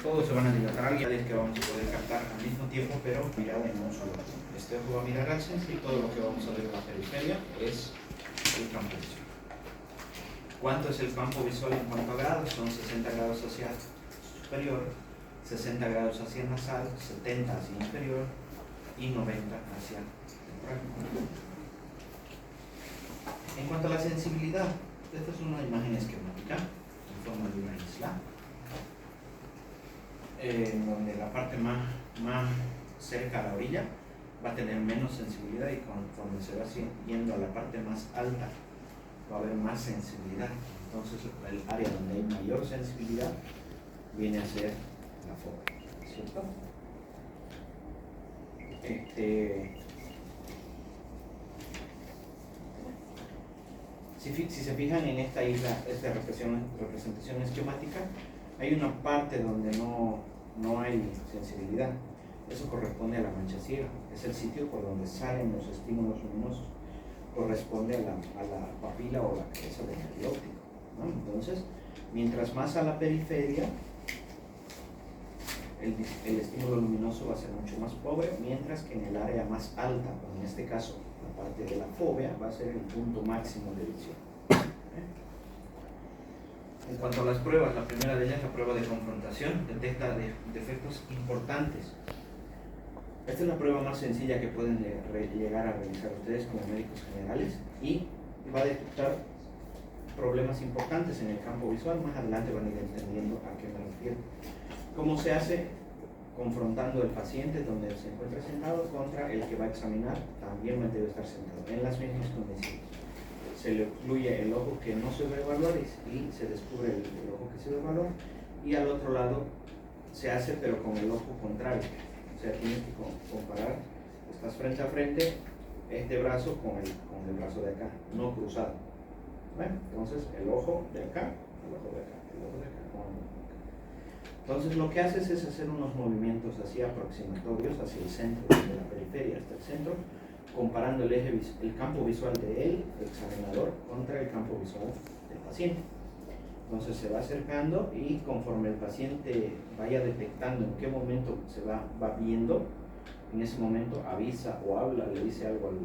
todos se van a dilatar, es que vamos a poder captar al mismo tiempo, pero mirar en un solo punto. Este ojo va a mirar al centro y todo lo que vamos a ver en la periferia es el campo visual. ¿Cuánto es el campo visual en cuanto a grados? Son 60 grados hacia superior, 60 grados hacia nasal, 70 hacia inferior y 90 hacia temporal. En cuanto a la sensibilidad, esta es una imagen esquemática en forma de una isla, en donde la parte más cerca a la orilla va a tener menos sensibilidad y conforme se va yendo a la parte más alta va a haber más sensibilidad. Entonces el área donde hay mayor sensibilidad viene a ser la fóvea, ¿cierto? Si se fijan en esta isla, esta representación esquemática, hay una parte donde no hay sensibilidad. Eso corresponde a la mancha ciega, es el sitio por donde salen los estímulos luminosos, corresponde a la papila o la cabeza del nervio óptico, ¿no? Entonces, mientras más a la periferia, el estímulo luminoso va a ser mucho más pobre, mientras que en el área más alta, en este caso la parte de la fóvea, va a ser el punto máximo de visión. En cuanto a las pruebas, la primera de ellas, la prueba de confrontación, detecta defectos importantes. Esta es la prueba más sencilla que pueden llegar a realizar ustedes como médicos generales y va a detectar problemas importantes en el campo visual. Más adelante van a ir entendiendo a qué me refiero. ¿Cómo se hace? Confrontando al paciente donde se encuentra sentado contra el que va a examinar, también debe estar sentado en las mismas condiciones. Se le ocluye el ojo que no se va a evaluar y se descubre el ojo que se va a evaluar, y al otro lado se hace pero con el ojo contrario. O sea, tienes que comparar, estás frente a frente, este brazo con el brazo de acá, no cruzado. Bueno, entonces el ojo de acá, el ojo de acá, el ojo de acá, con el ojo de acá. Entonces lo que haces es hacer unos movimientos así aproximatorios hacia el centro, de la periferia hasta el centro, comparando el campo visual del examinador contra el campo visual del paciente. Entonces se va acercando y conforme el paciente vaya detectando en qué momento se va viendo, en ese momento avisa o habla, le dice algo al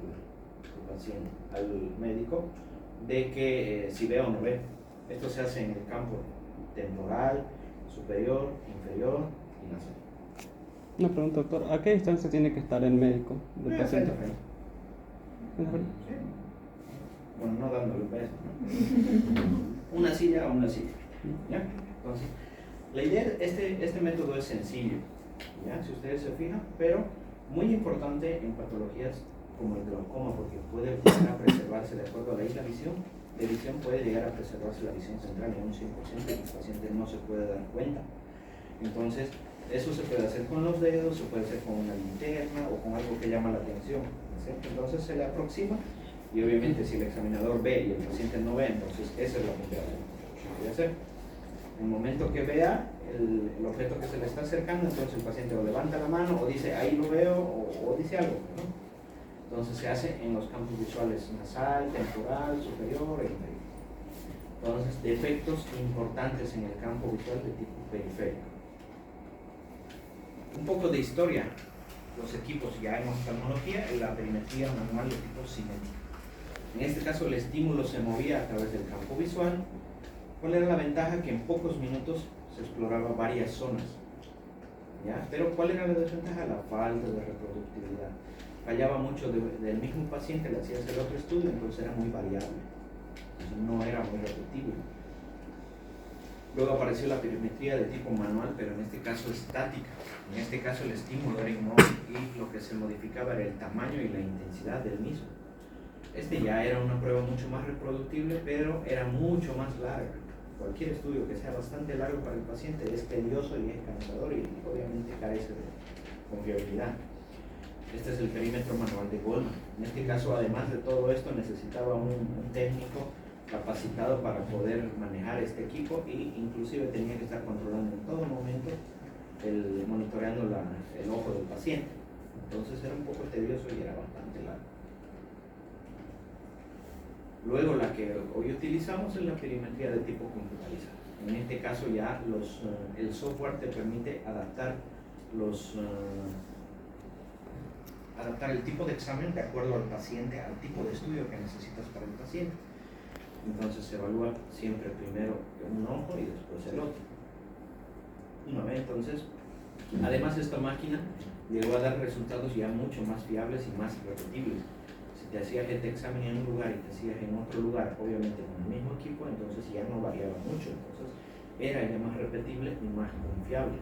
paciente, al médico, de que si ve o no ve. Esto se hace en el campo temporal, superior, inferior y nasal. Una pregunta, doctor, ¿a qué distancia tiene que estar el médico del paciente? Sí. Bueno, no dándole un beso, ¿no? Una silla o una silla, ¿ya? Entonces, la idea, este método es sencillo, ¿ya? Si ustedes se fijan, pero muy importante en patologías como el glaucoma, porque puede llegar a preservarse, de acuerdo a la isla de visión, puede llegar a preservarse la visión central en un 100% y el paciente no se puede dar cuenta. Entonces, eso se puede hacer con los dedos, se puede hacer con una linterna o con algo que llama la atención, ¿sí? Entonces se le aproxima y obviamente si el examinador ve y el paciente no ve, entonces esa es la que voy a hacer. En el momento que vea el objeto que se le está acercando, entonces el paciente o levanta la mano o dice ahí lo veo o dice algo, ¿no? Entonces se hace en los campos visuales nasal, temporal, superior e inferior. Entonces, defectos importantes en el campo visual de tipo periférico. Un poco de historia. Los equipos ya en oftalmología, la perimetría manual de tipo cinético. En este caso el estímulo se movía a través del campo visual. ¿Cuál era la ventaja? Que en pocos minutos se exploraba varias zonas, ¿ya? Pero ¿cuál era la desventaja? La falta de reproductibilidad. Fallaba mucho del mismo paciente, le hacías el otro estudio, entonces era muy variable, entonces no era muy repetible. Luego apareció la perimetría de tipo manual, pero en este caso estática. En este caso el estímulo era inmóvil y lo que se modificaba era el tamaño y la intensidad del mismo. Este ya era una prueba mucho más reproductible, pero era mucho más larga. Cualquier estudio que sea bastante largo para el paciente es tedioso y es cansador y obviamente carece de confiabilidad. Este es el perímetro manual de Goldman. En este caso, además de todo esto, necesitaba un técnico capacitado para poder manejar este equipo e inclusive tenía que estar controlando en todo momento, monitoreando el ojo del paciente. Entonces era un poco tedioso y era bastante largo. Luego la que hoy utilizamos es la perimetría de tipo computarizado. En este caso ya el software te permite adaptar adaptar el tipo de examen de acuerdo al paciente, al tipo de estudio que necesitas para el paciente. Entonces se evalúa siempre primero un ojo y después el otro. Entonces, además esta máquina llegó a dar resultados ya mucho más fiables y más repetibles. Si te hacías este examen en un lugar y te hacías en otro lugar, obviamente con el mismo equipo, entonces ya no variaba mucho, entonces era ya más repetible y más confiable.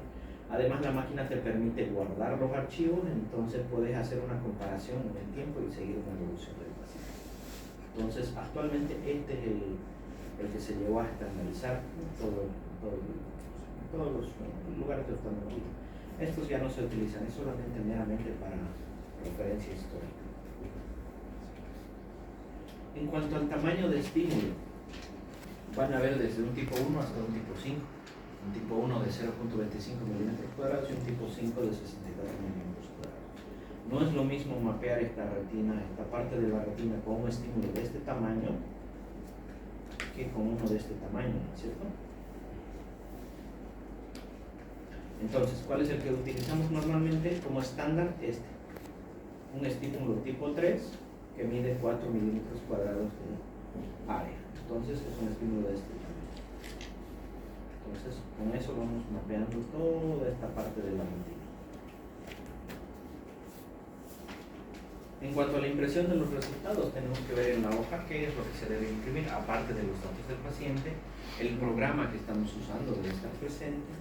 Además la máquina te permite guardar los archivos, entonces puedes hacer una comparación en el tiempo y seguir una evolución del paciente. Entonces actualmente este es el que se llevó a estandarizar todos los lugares de oftalmología. Estos ya no se utilizan, es solamente meramente para referencia histórica. En cuanto al tamaño de estímulo, van a ver desde un tipo 1 hasta un tipo 5. Un tipo 1 de 0.25 milímetros cuadrados y un tipo 5 de 64 milímetros cuadrados. No es lo mismo mapear esta retina, esta parte de la retina con un estímulo de este tamaño que con uno de este tamaño, ¿no es cierto? Entonces, ¿cuál es el que utilizamos normalmente como estándar? Un estímulo tipo 3 que mide 4 milímetros cuadrados de área. Entonces, es un estímulo de este tamaño. Entonces, con eso vamos mapeando toda esta parte de la retina. En cuanto a la impresión de los resultados, tenemos que ver en la hoja qué es lo que se debe imprimir, aparte de los datos del paciente, el programa que estamos usando debe estar presente,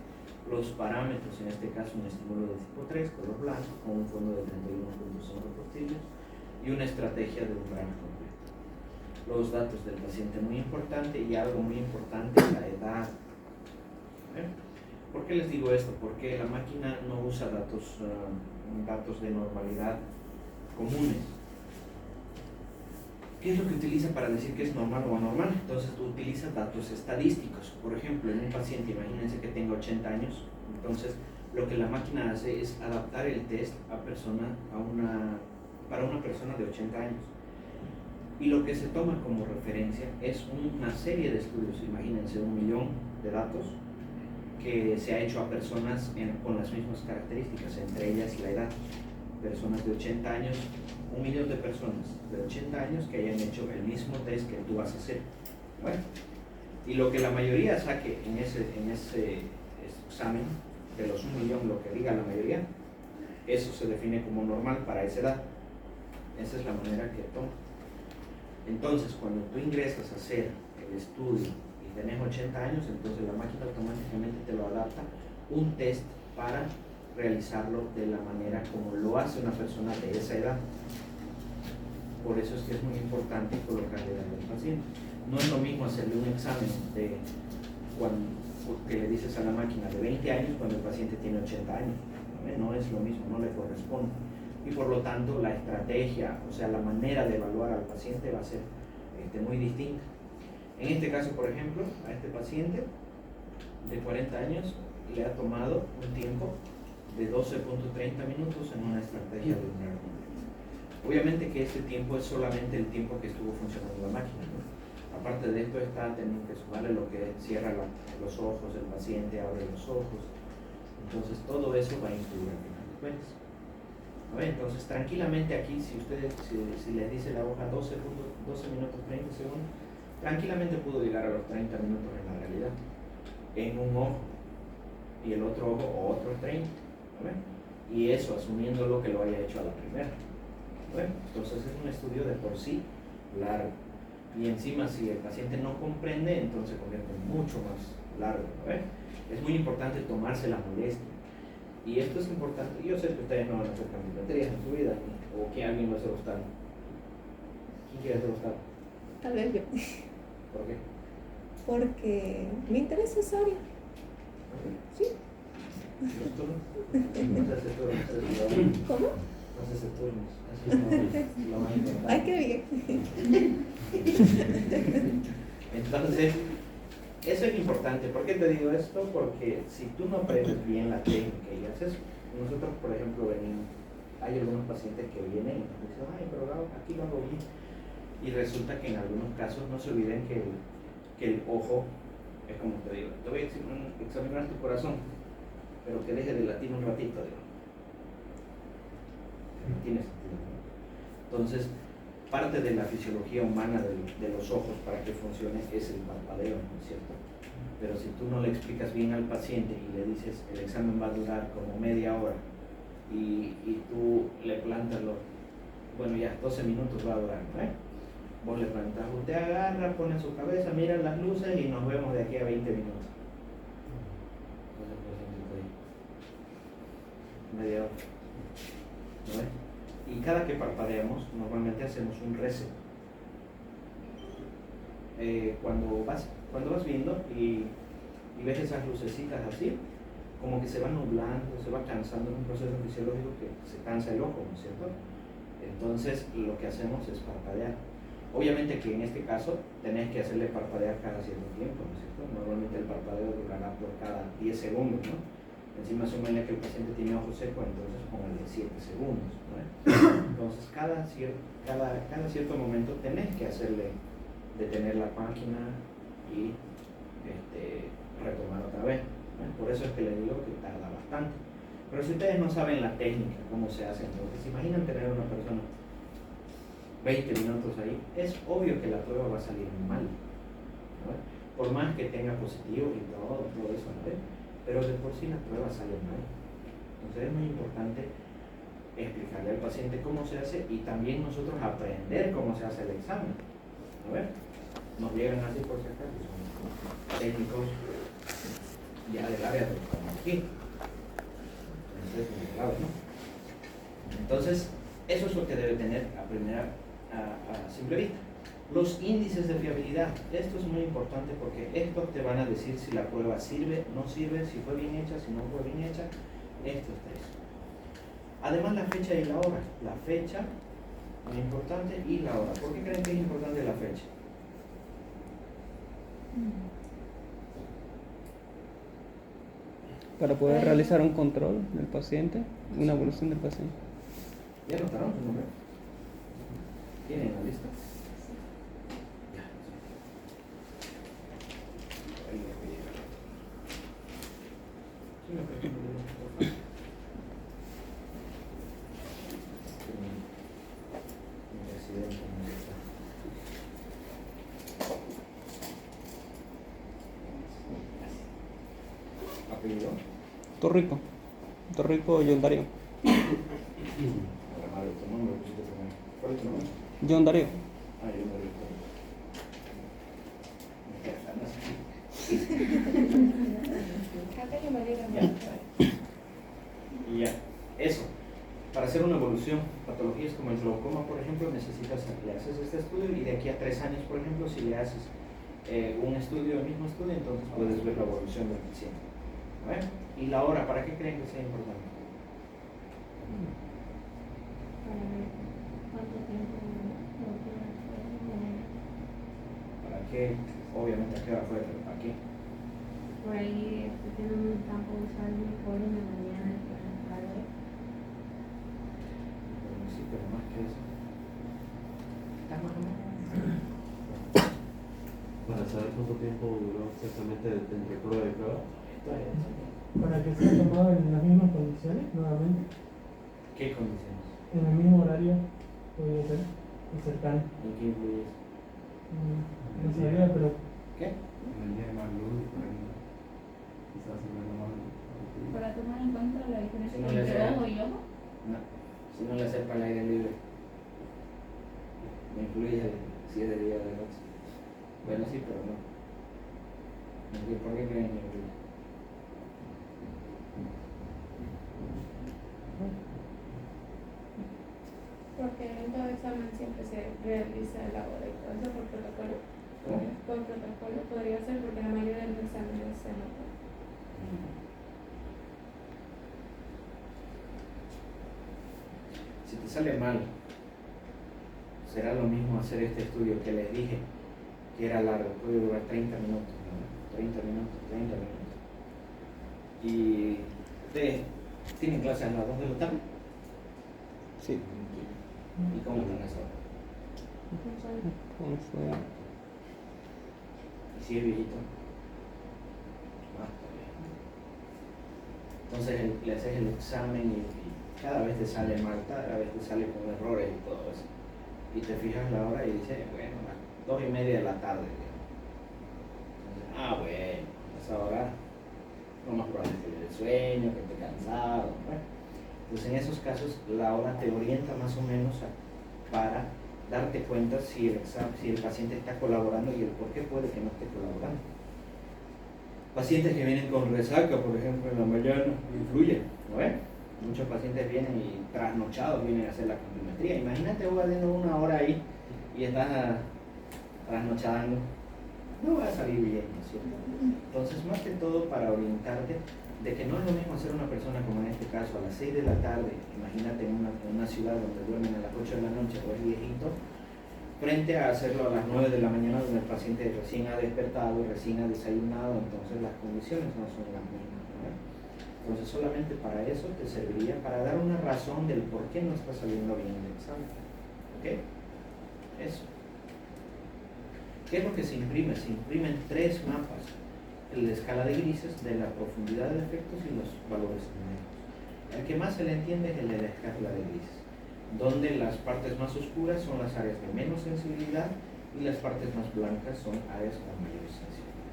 los parámetros, en este caso un estímulo de tipo 3, color blanco, con un fondo de 31.5 porcillos y una estrategia de umbral completo. Los datos del paciente muy importante y algo muy importante, la edad. ¿Por qué les digo esto? Porque la máquina no usa datos de normalidad comunes. ¿Qué es lo que utiliza para decir que es normal o anormal? Entonces utiliza datos estadísticos. Por ejemplo, en un paciente, imagínense que tenga 80 años, entonces lo que la máquina hace es adaptar el test para una persona de 80 años. Y lo que se toma como referencia es una serie de estudios, imagínense 1 millón de datos, que se ha hecho a personas con las mismas características, entre ellas la edad. Personas de 80 años, 1 millón de personas de 80 años que hayan hecho el mismo test que tú vas a hacer. Bueno, y lo que la mayoría saque en ese examen, de los 1 millón, lo que diga la mayoría, eso se define como normal para esa edad. Esa es la manera que toma. Entonces, cuando tú ingresas a hacer el estudio y tenés 80 años, entonces la máquina automáticamente te lo adapta un test para realizarlo de la manera como lo hace una persona de esa edad. Por eso es que es muy importante colocar la edad del paciente. No es lo mismo hacerle un examen que le dices a la máquina de 20 años cuando el paciente tiene 80 años. No es lo mismo, no le corresponde. Y por lo tanto la estrategia, o sea, la manera de evaluar al paciente va a ser muy distinta. En este caso, por ejemplo, a este paciente de 40 años le ha tomado un tiempo de 12.30 minutos en una estrategia de umbral completo. Obviamente que este tiempo es solamente el tiempo que estuvo funcionando la máquina, ¿no? Aparte de esto está teniendo que sumarle lo que cierra los ojos, el paciente abre los ojos. Entonces todo eso va a incluir al final de cuentas. Entonces tranquilamente aquí, si les dice la hoja 12 minutos 30 segundos, tranquilamente pudo llegar a los 30 minutos en la realidad, en un ojo, y el otro ojo otros 30, y eso asumiendo lo que lo haya hecho a la primera. Entonces es un estudio de por sí largo, y encima si el paciente no comprende, entonces se convierte en mucho más largo. Es muy importante tomarse la molestia. Y esto es importante. Yo sé que ustedes no van a hacer camioneterías en su vida, o que alguien va a hacer hostal. ¿Quién quiere hacer hostal? Tal vez yo. ¿Por qué? Porque me interesa esa área. Sí. ¿Los turnos? No se hace turnos. ¿Cómo? No se hace turnos. Así lo van a intentar. Ay, qué bien. Entonces, eso es importante. ¿Por qué te digo esto? Porque si tú no aprendes bien la técnica y haces, nosotros por ejemplo venimos, hay algunos pacientes que vienen y nos dicen, ay, pero aquí lo hago bien. Y resulta que en algunos casos no se olviden que el ojo Es como te digo, te voy a examinar tu corazón, pero que deje de latir un ratito, digo. Tiene sentido, ¿no? Entonces, parte de la fisiología humana de los ojos para que funcione es el parpadeo, ¿no es cierto? Pero si tú no le explicas bien al paciente y le dices el examen va a durar como media hora y tú le plantas bueno, ya 12 minutos va a durar, ¿no? Vos le plantas, usted agarra, pone su cabeza, mira las luces y nos vemos de aquí a 20 minutos. Entonces, el paciente está ahí media hora, ¿no ves? Y cada que parpadeamos, normalmente hacemos un reset. Cuando vas viendo y ves esas lucecitas así, como que se va nublando, se va cansando, es un proceso fisiológico que se cansa el ojo, ¿no es cierto? Entonces, lo que hacemos es parpadear. Obviamente que en este caso tenés que hacerle parpadear cada cierto tiempo, ¿no es cierto? Normalmente el parpadeo durará por cada 10 segundos, ¿no? Encima súmale que el paciente tiene ojo seco, entonces póngale 7 segundos, ¿no? Entonces cada cierto momento tenés que hacerle detener la máquina y retomar otra vez, ¿no? Por eso es que les digo que tarda bastante. Pero si ustedes no saben la técnica, cómo se hace, entonces imaginan tener a una persona 20 minutos ahí, es obvio que la prueba va a salir mal, ¿no? Por más que tenga positivo y todo eso, ¿no? Pero de por sí la prueba sale mal. Entonces es muy importante explicarle al paciente cómo se hace y también nosotros aprender cómo se hace el examen. A ver, nos llegan así por si acaso, son técnicos ya del área de oftalmología. Entonces, muy grave, ¿no? Entonces, eso es lo que debe tener a simple vista. Los índices de fiabilidad, esto es muy importante porque estos te van a decir si la prueba sirve, no sirve, si fue bien hecha, si no fue bien hecha, estos tres. Además la fecha y la hora. La fecha, muy importante, y la hora. ¿Por qué creen que es importante la fecha? Para poder realizar un control del paciente, una evolución del paciente. ¿Ya notaron su nombre? ¿Tienen la lista? ¿Apellido? Torrico John Darío. ¿Cuál es tu nombre? John Darío. Ah, yo me recuerdo. Acá yo me alegra Ya. mucho. Y ya, eso. Para hacer una evolución, patologías como el glaucoma, por ejemplo, le haces este estudio y de aquí a 3 años, por ejemplo, si le haces un estudio, el mismo estudio, entonces puedes ver la evolución del paciente. ¿Vale? Y la hora, ¿para qué creen que sea importante? Para ver cuánto tiempo ¿Para qué? Obviamente, ¿a qué hora fue? Pero ¿para qué? Por ahí tiene un campo usar mejor en la mañana después de la tarde. Bueno, sí, pero más que eso. ¿Está más o menos? Para saber cuánto tiempo duró exactamente entre prueba y prueba. Para que sea tomado en las mismas condiciones, nuevamente, ¿Qué condiciones? en el mismo horario, podría ser, y cercano. ¿En qué influye eso? No sabía, pero ¿Qué? En el día de más luz, por ahí, quizás se ve más. Para tomar en cuenta la diferencia Si no le entre hace- ojo y ojo. No, si no le haces para el aire libre, no influye si es de día o de noche. Bueno, sí, pero no. ¿Por qué creen que influye? porque en todo examen siempre se realiza la hora y todo eso por protocolo. ¿Cómo? Por protocolo podría ser porque la mayoría de los exámenes se anotan. Si te sale mal, será lo mismo hacer este estudio que les dije, que era largo, puede durar 30 minutos, ¿no? 30 minutos, 30 minutos. Y ustedes tienen clase a las 2 de la tarde. Sí. ¿Y cómo están a esa hora? Entonces, ¿Y si es viejito? Entonces le haces el examen y cada vez te sale mal, cada vez te sale con errores y todo eso. Y te fijas la hora y dices, bueno, las 2:30 de la tarde. Entonces, bueno, a esa hora lo más probable es que te dé sueño, que esté cansado. Bueno. Entonces en esos casos la hora te orienta más o menos para darte cuenta si el paciente está colaborando y el por qué puede que no esté colaborando. Pacientes que vienen con resaca, por ejemplo, en la mañana, influye, ¿no ves? Muchos pacientes vienen y trasnochados vienen a hacer la campimetría. Imagínate vos haciendo 1 hora ahí y estás trasnochando. No va a salir bien, ¿no es cierto? Entonces, más que todo para orientarte de que no es lo mismo hacer una persona como en este caso a las 6 de la tarde, imagínate en una ciudad donde duermen a las 8 de la noche o es viejito, frente a hacerlo a las 9 de la mañana donde el paciente recién ha despertado, recién ha desayunado, entonces las condiciones no son las mismas, ¿no? Entonces solamente para eso te serviría, para dar una razón del por qué no está saliendo bien el examen. ¿Ok? Eso. ¿Qué es lo que se imprime? Se imprimen 3 mapas. El de escala de grises, de la profundidad de efectos y los valores numéricos. El que más se le entiende es el de la escala de grises, donde las partes más oscuras son las áreas de menos sensibilidad y las partes más blancas son áreas con mayor sensibilidad.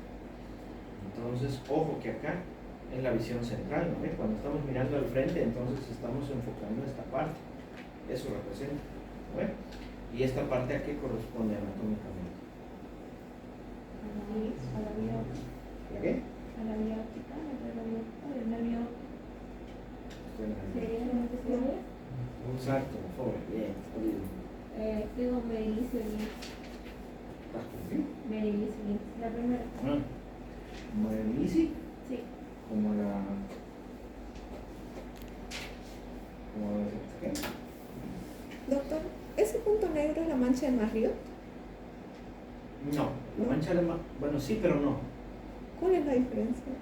Entonces, ojo que acá es la visión central, ¿no? Cuando estamos mirando al frente, entonces estamos enfocando esta parte. Eso representa, ¿no? ¿Y esta parte a qué corresponde anatómicamente? A la vía óptica. ¿La qué? A la vía óptica, el nervio Estoy exacto, joven, bien, está bien. Digo, Berenice bien. ¿Estás conmigo? Berenice bien. La primera. ¿Como el Lisi? Sí. Como la... ¿Qué? Doctor, ¿ese punto negro es la mancha de Marriott? No, la mancha de bueno, sí, pero no. ¿Cuál es la diferencia?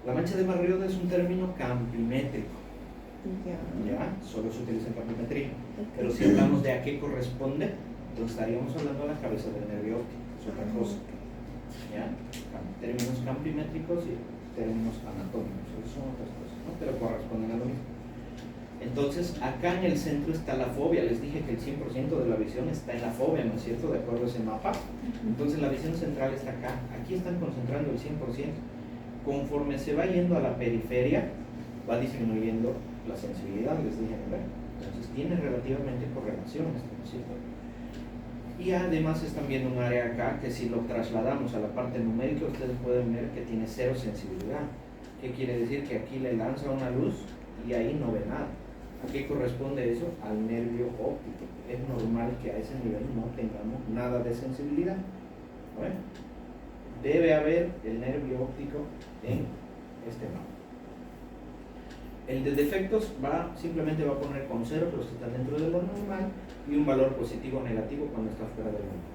La mancha de Marriott es un término campimétrico. Ya. Solo se utiliza en campimetría. Ok. Pero si hablamos de a qué corresponde, entonces estaríamos hablando de la cabeza del nervio óptico, es otra cosa. ¿Ya? Términos campimétricos y términos anatómicos, eso son otras cosas, ¿no? Pero corresponden a lo mismo. Entonces, acá en el centro está la fobia. Les dije que el 100% de la visión está en la fobia, ¿no es cierto? De acuerdo a ese mapa. Entonces, la visión central está acá. Aquí están concentrando el 100%. Conforme se va yendo a la periferia, va disminuyendo la sensibilidad, les dije, ¿no? Entonces, tiene relativamente correlación esto, ¿no es cierto? Y además están viendo un área acá que si lo trasladamos a la parte numérica, ustedes pueden ver que tiene 0 sensibilidad. ¿Qué quiere decir? Que aquí le lanza una luz y ahí no ve nada. ¿A qué corresponde eso? Al nervio óptico. Es normal que a ese nivel no tengamos nada de sensibilidad. Bueno, debe haber el nervio óptico en este mapa. El de defectos simplemente va a poner con 0 los que están dentro de lo normal y un valor positivo o negativo cuando está fuera de lo normal.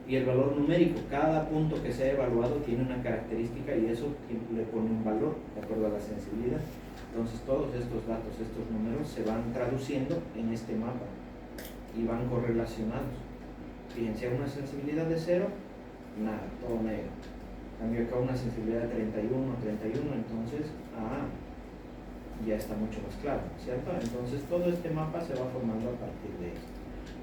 Y el valor numérico, cada punto que se ha evaluado tiene una característica y eso le pone un valor de acuerdo a la sensibilidad. Entonces todos estos datos, estos números se van traduciendo en este mapa y van correlacionados. Fíjense, una sensibilidad de 0, nada, todo negro. Cambio acá una sensibilidad de 31, entonces, ya está mucho más claro, ¿cierto? Entonces todo este mapa se va formando a partir de esto.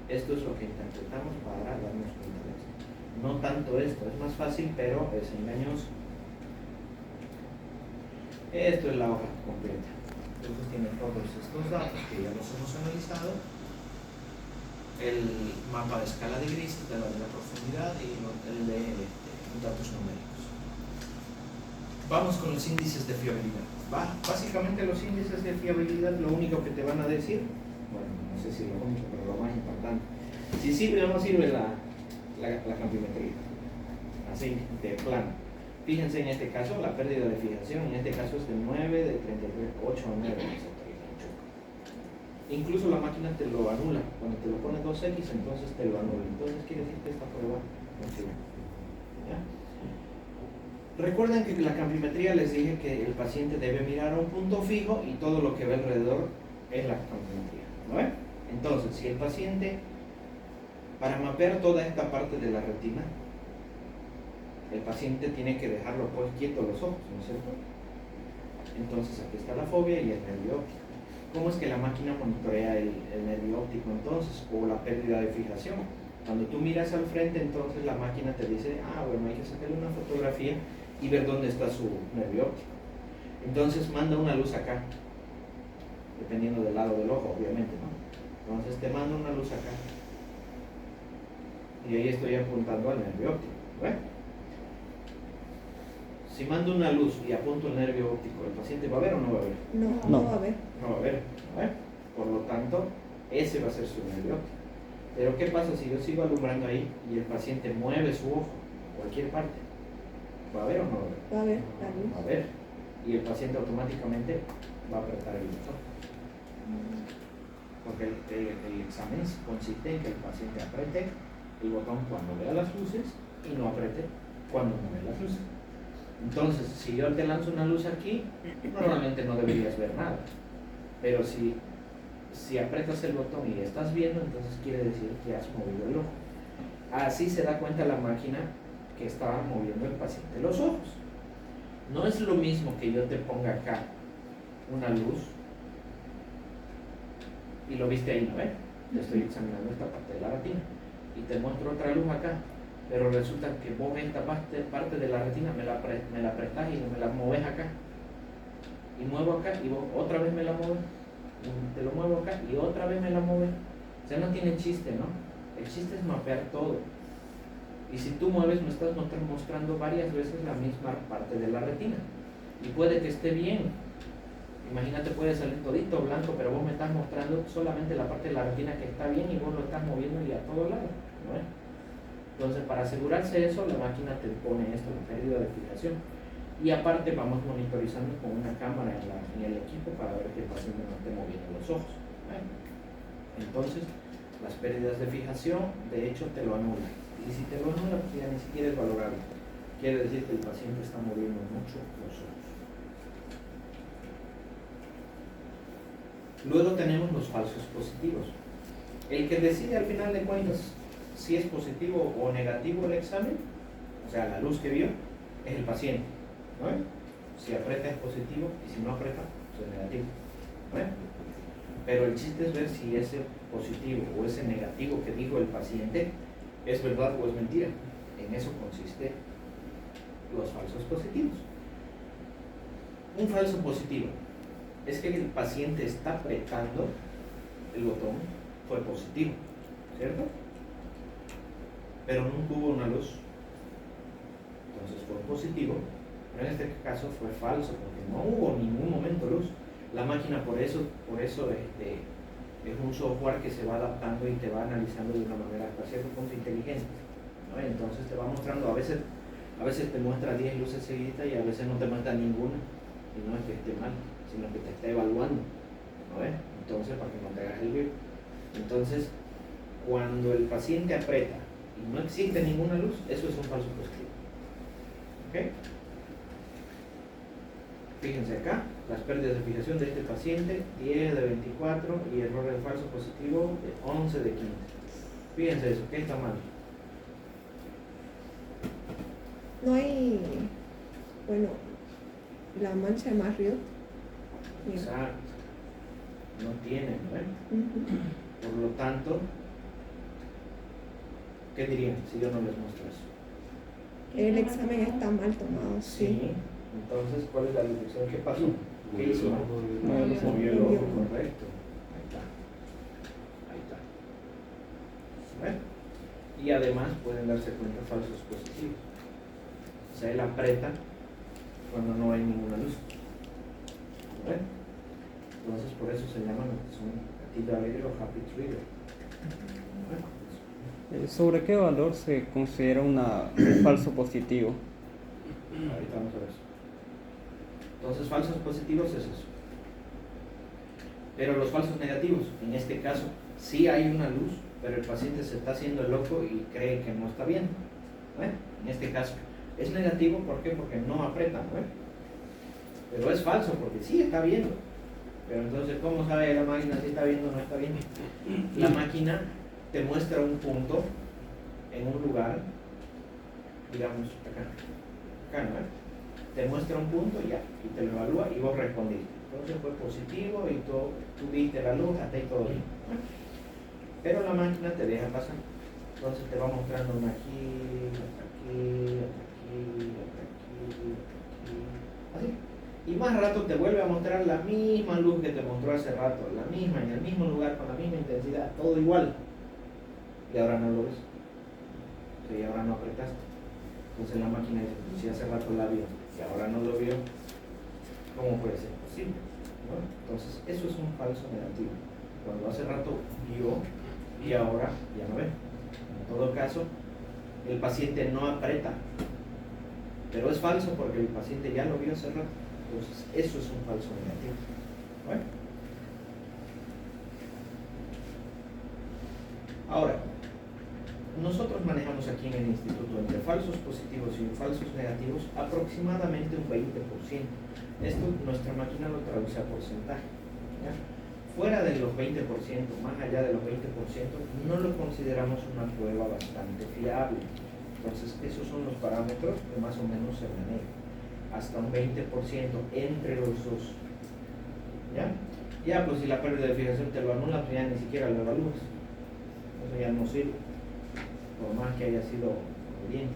Esto es lo que interpretamos para darnos cuenta de esto. No tanto esto, es más fácil, pero es engañoso. Esto es la hoja completa. Entonces tiene todos estos datos que ya los hemos analizado. El mapa de escala de grises, de la profundidad y el de datos numéricos. Vamos con los índices de fiabilidad. Básicamente los índices de fiabilidad lo único que te van a decir, bueno, no sé si lo único, pero lo más importante, si sirve o no sirve la campimetría. Así, de plano. Fíjense en este caso, la pérdida de fijación, en este caso es de 9, de 33, 8 a 9, etc. Incluso la máquina te lo anula. Cuando te lo pone 2X, entonces te lo anula. Entonces quiere decir que esta prueba no sirve. ¿Ya? Recuerden que la campimetría les dije que el paciente debe mirar a un punto fijo y todo lo que ve alrededor es la campimetría. ¿No ven? Entonces, si el paciente, para mapear toda esta parte de la retina, el paciente tiene que dejarlo pues quieto los ojos, ¿no es cierto? Entonces aquí está la fobia y el nervio óptico. ¿Cómo es que la máquina monitorea el nervio óptico entonces? O la pérdida de fijación. Cuando tú miras al frente, entonces la máquina te dice, bueno, hay que sacarle una fotografía y ver dónde está su nervio óptico. Entonces manda una luz acá, dependiendo del lado del ojo, obviamente, ¿no? Entonces te manda una luz acá. Y ahí estoy apuntando al nervio óptico. ¿Ve? Si mando una luz y apunto el nervio óptico, ¿el paciente va a ver o no va a ver? No va a ver. No va a ver. ¿Ve? Por lo tanto, ese va a ser su nervio óptico. Pero ¿qué pasa si yo sigo alumbrando ahí y el paciente mueve su ojo, cualquier parte? ¿Va a ver o no va a ver? Va a ver la luz. Va a ver. Y el paciente automáticamente va a apretar el botón. Porque el examen consiste en que el paciente apriete el botón cuando vea las luces y no apriete cuando no ve las luces. Entonces, si yo te lanzo una luz aquí, normalmente no deberías ver nada. Pero si aprietas el botón y estás viendo, entonces quiere decir que has movido el ojo. Así se da cuenta la máquina que estaba moviendo el paciente los ojos. No es lo mismo que yo te ponga acá una luz y lo viste ahí, ¿no ves? Te estoy examinando esta parte de la retina y te muestro otra luz acá, pero resulta que vos esta parte de la retina me la prestás y me la moves acá y muevo acá y vos otra vez me la mueves, te lo muevo acá y otra vez me la mueves. O sea, no tiene chiste, ¿no? El chiste es mapear todo. Y si tú mueves, me estás mostrando varias veces la misma parte de la retina. Y puede que esté bien. Imagínate, puede salir todito blanco, pero vos me estás mostrando solamente la parte de la retina que está bien y vos lo estás moviendo y a todos lados, ¿no es? Entonces, para asegurarse eso, la máquina te pone esto, la pérdida de fijación. Y aparte vamos monitorizando con una cámara en el equipo para ver que el paciente no esté moviendo los ojos, ¿no? Entonces, las pérdidas de fijación, de hecho, te lo anulan. Y si te lo anula, pues ya ni siquiera es valorable. Quiere decir que el paciente está moviendo mucho los ojos. Luego tenemos los falsos positivos. El que decide al final de cuentas si es positivo o negativo el examen, o sea, la luz que vio, es el paciente, ¿no? Si aprieta es positivo y si no aprieta, pues es negativo, ¿no? Pero el chiste es ver si ese positivo o ese negativo que dijo el paciente es verdad o es mentira. En eso consiste los falsos positivos. Un falso positivo es que el paciente está apretando el botón, fue positivo, ¿cierto? Pero nunca hubo una luz, entonces fue positivo. Pero en este caso fue falso porque no hubo en ningún momento luz. La máquina por eso es un software que se va adaptando y te va analizando de una manera hasta cierto punto inteligente, ¿no? Entonces te va mostrando, a veces te muestra 10 luces seguidas y a veces no te muestra ninguna, y no es que esté mal, sino que te está evaluando, ¿no? Entonces, para que no te hagas el vivo. Entonces, cuando el paciente aprieta y no existe ninguna luz, eso es un falso positivo. ¿Ok? Fíjense acá, las pérdidas de fijación de este paciente, 10 de 24 y error de falso positivo de 11 de 15. Fíjense eso, ¿qué está mal? No hay, bueno, la mancha de Marriott. Exacto. No tiene, ¿no? Ujú. Por lo tanto, ¿qué dirían si yo no les muestro eso? El examen está mal tomado, sí. Entonces, ¿cuál es la detección? ¿Qué pasó? ¿Qué hizo? Movió el ojo, correcto. Ahí está. ¿Ven? Y además pueden darse cuenta falsos positivos. O sea, él aprieta cuando no hay ninguna luz. ¿Ven? Entonces, por eso se llaman lo que son gatillo alegre o happy trigger. ¿Ven? ¿Sobre qué valor se considera un falso positivo? Ahorita vamos a ver eso. Entonces, falsos positivos es eso. Pero los falsos negativos, en este caso, sí hay una luz, pero el paciente se está haciendo el loco y cree que no está viendo. ¿Ven? En este caso, es negativo, ¿por qué? Porque no aprieta, ¿ven? Pero es falso, porque sí está viendo. Pero entonces, ¿cómo sabe la máquina si está viendo o no está viendo? La máquina te muestra un punto en un lugar, digamos, acá, ¿no? te muestra un punto y ya, y te lo evalúa y vos respondiste. Entonces fue positivo y tú viste la luz, hasta ahí todo bien. Bueno, pero la máquina te deja pasar. Entonces te va mostrando una aquí, hasta aquí, hasta aquí, hasta aquí, hasta aquí, así. Y más rato te vuelve a mostrar la misma luz que te mostró hace rato, la misma, en el mismo lugar, con la misma intensidad, todo igual. Y ahora no lo ves. Y ahora no apretaste. Entonces la máquina dice, pues si hace rato la vio y ahora no lo vio, ¿cómo puede ser posible? ¿No? Entonces eso es un falso negativo. Cuando hace rato vio y ahora ya no ve. En todo caso, el paciente no aprieta, pero es falso porque el paciente ya lo vio hace rato. Entonces eso es un falso negativo. Bueno. Ahora, nosotros manejamos aquí en el instituto entre falsos positivos y falsos negativos aproximadamente un 20%. Esto nuestra máquina lo traduce a porcentaje. ¿Ya? Fuera de los 20%, más allá de los 20%, no lo consideramos una prueba bastante fiable. Entonces, esos son los parámetros que más o menos se manejan. Hasta un 20% entre los dos. ¿Ya? Ya, pues si la pérdida de fijación te lo anula, pues ya ni siquiera lo evalúas. Eso ya no sirve, por más que haya sido bien.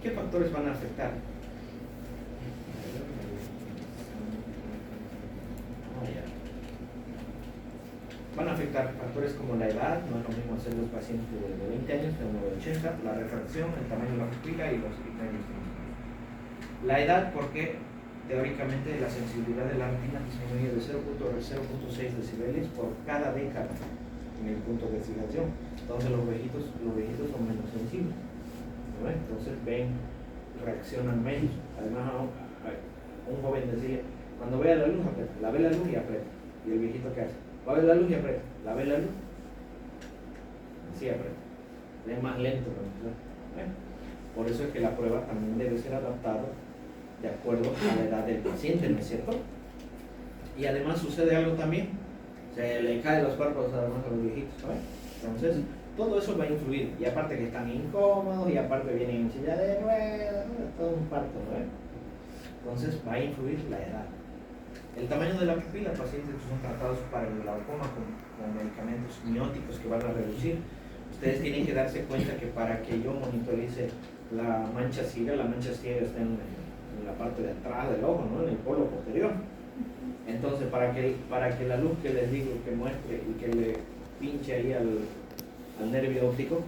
¿Qué factores van a afectar? Van a afectar factores como la edad, no es lo mismo hacer los pacientes de 20 años que uno de 80, la refracción, el tamaño de la pupila y los criterios. La edad, porque teóricamente la sensibilidad de la retina disminuye de 0.6 decibeles por cada década en el punto de fijación. Entonces los viejitos son menos sensibles, ¿no? Entonces ven, reaccionan menos. Además, un joven decía, cuando vea la luz, aprieta, la ve la luz y aprieta. Y el viejito, ¿qué hace? Va a ver la luz y aprieta, la ve la luz, así aprieta. Es más lento, ¿no? Bueno, por eso es que la prueba también debe ser adaptada de acuerdo a la edad del paciente, ¿no es cierto? Y además sucede algo también, se le caen los párpados además a los viejitos, ¿no? Entonces, todo eso va a influir, y aparte que están incómodos, y aparte vienen en silla de ruedas, ¿no? Es todo un parto, ¿no? Entonces va a influir la edad. El tamaño de la pupila, pacientes que son tratados para el glaucoma con medicamentos mióticos que van a reducir. Ustedes tienen que darse cuenta que para que yo monitorice la mancha ciega está en la parte de atrás del ojo, ¿no? En el polo posterior. Entonces, para que la luz que les digo que muestre y que le pinche ahí al nervio óptico,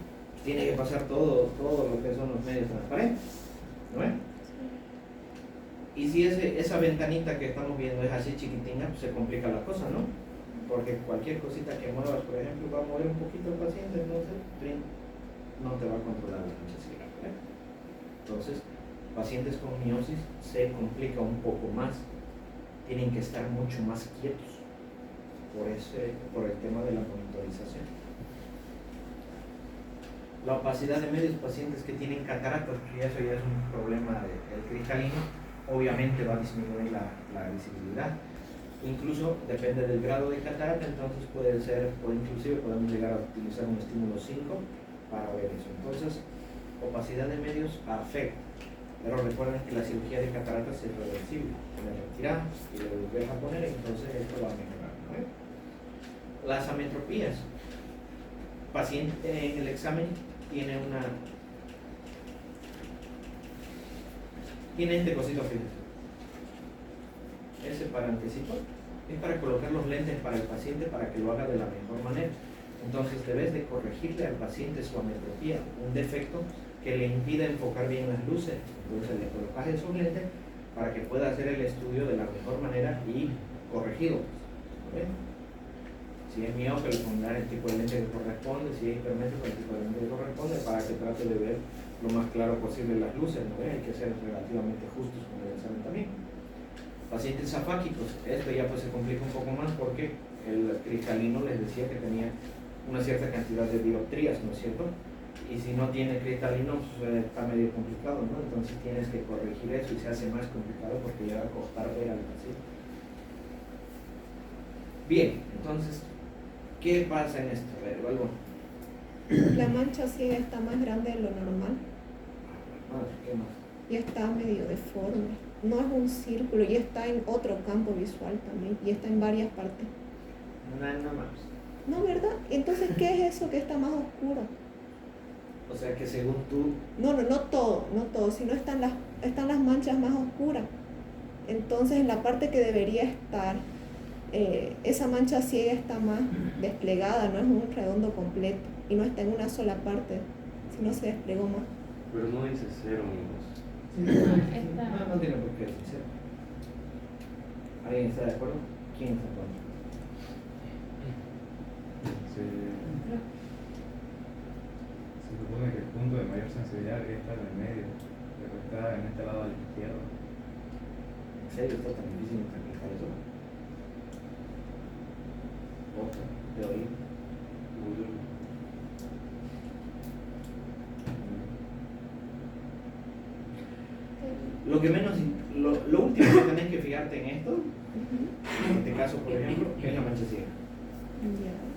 tiene que pasar todo lo que son los medios transparentes, ¿no? Y si esa ventanita que estamos viendo es así chiquitina, pues se complica la cosa, ¿no? Porque cualquier cosita que muevas, por ejemplo, va a mover un poquito el paciente, entonces no te va a controlar la mancha ciega, ¿eh? Entonces, pacientes con miosis se complica un poco más, tienen que estar mucho más quietos por el tema de la monitorización. La opacidad de medios, pacientes que tienen cataratas, porque eso ya es un problema del cristalino, obviamente va a disminuir la visibilidad. Incluso depende del grado de catarata, entonces inclusive podemos llegar a utilizar un estímulo 5 para ver eso. Entonces, opacidad de medios afecta, pero recuerden que la cirugía de cataratas es reversible. Le retiramos y le volvemos a poner, entonces esto va a mejorar, ¿no? Las ametropías. Paciente en el examen tiene este cosito, fíjense. Ese parantecito es para colocar los lentes para el paciente para que lo haga de la mejor manera. Entonces debes de corregirle al paciente su ametropía, un defecto que le impida enfocar bien las luces. Entonces le colocas esos lentes para que pueda hacer el estudio de la mejor manera y corregido. ¿Ven? Si es miope, le pondrán el tipo de lente que corresponde, si es hipermétrico, el tipo de lente que corresponde, para que trate de ver lo más claro posible las luces, ¿no? Hay que ser relativamente justos con el examen también. Pacientes afáquicos, esto ya pues se complica un poco más porque el cristalino les decía que tenía una cierta cantidad de dioptrías, ¿no es cierto? Y si no tiene cristalino, pues está medio complicado, ¿no? Entonces tienes que corregir eso y se hace más complicado porque ya va a costar ver al paciente. Bien, entonces, ¿qué pasa en esto? A ver, algo. La mancha ciega está más grande de lo normal. Madre, ¿qué más? y está medio deforme. No es un círculo y está en otro campo visual también y está en varias partes. Nada más. No, ¿verdad? Entonces, ¿qué es eso que está más oscuro? O sea que según tú, No todo, sino están las manchas más oscuras. Entonces, en la parte que debería estar, esa mancha ciega está más desplegada, no es un redondo completo y no está en una sola parte, sino se desplegó más. Pero no dice cero, amigos. no tiene por qué ser. ¿Alguien está de acuerdo? ¿Quién está de acuerdo? Se supone que el punto de mayor sensibilidad debería estar en el medio, pero está en este lado a la izquierda. ¿En serio está tan difícil interpretar eso? Ojo, de oír. Lo que menos, lo último que tenés que fijarte en esto, en este caso por ejemplo, es la mancha ciega.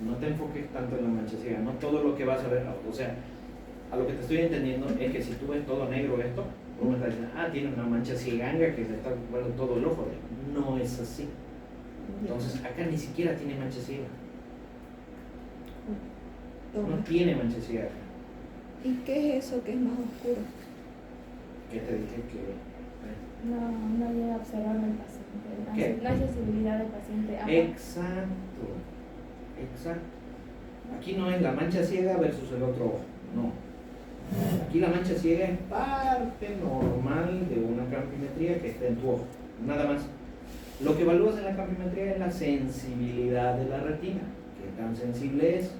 No te enfoques tanto en la mancha ciega, no todo lo que vas a ver, o sea, a lo que te estoy entendiendo es que si tú ves todo negro esto, uno está diciendo, tiene una mancha cieganga que se está ocupando todo el ojo. No es así. Entonces acá ni siquiera tiene mancha ciega. No tiene mancha ciega acá. ¿Y qué es eso que es más oscuro? ¿Qué te dije que? No llega a observar al paciente. ¿Qué? No hay sensibilidad del paciente. Exacto. Aquí no es la mancha ciega versus el otro ojo. No. Aquí la mancha ciega es parte normal de una campimetría que está en tu ojo. Nada más. Lo que evalúas en la campimetría es la sensibilidad de la retina. ¿Qué tan sensible es?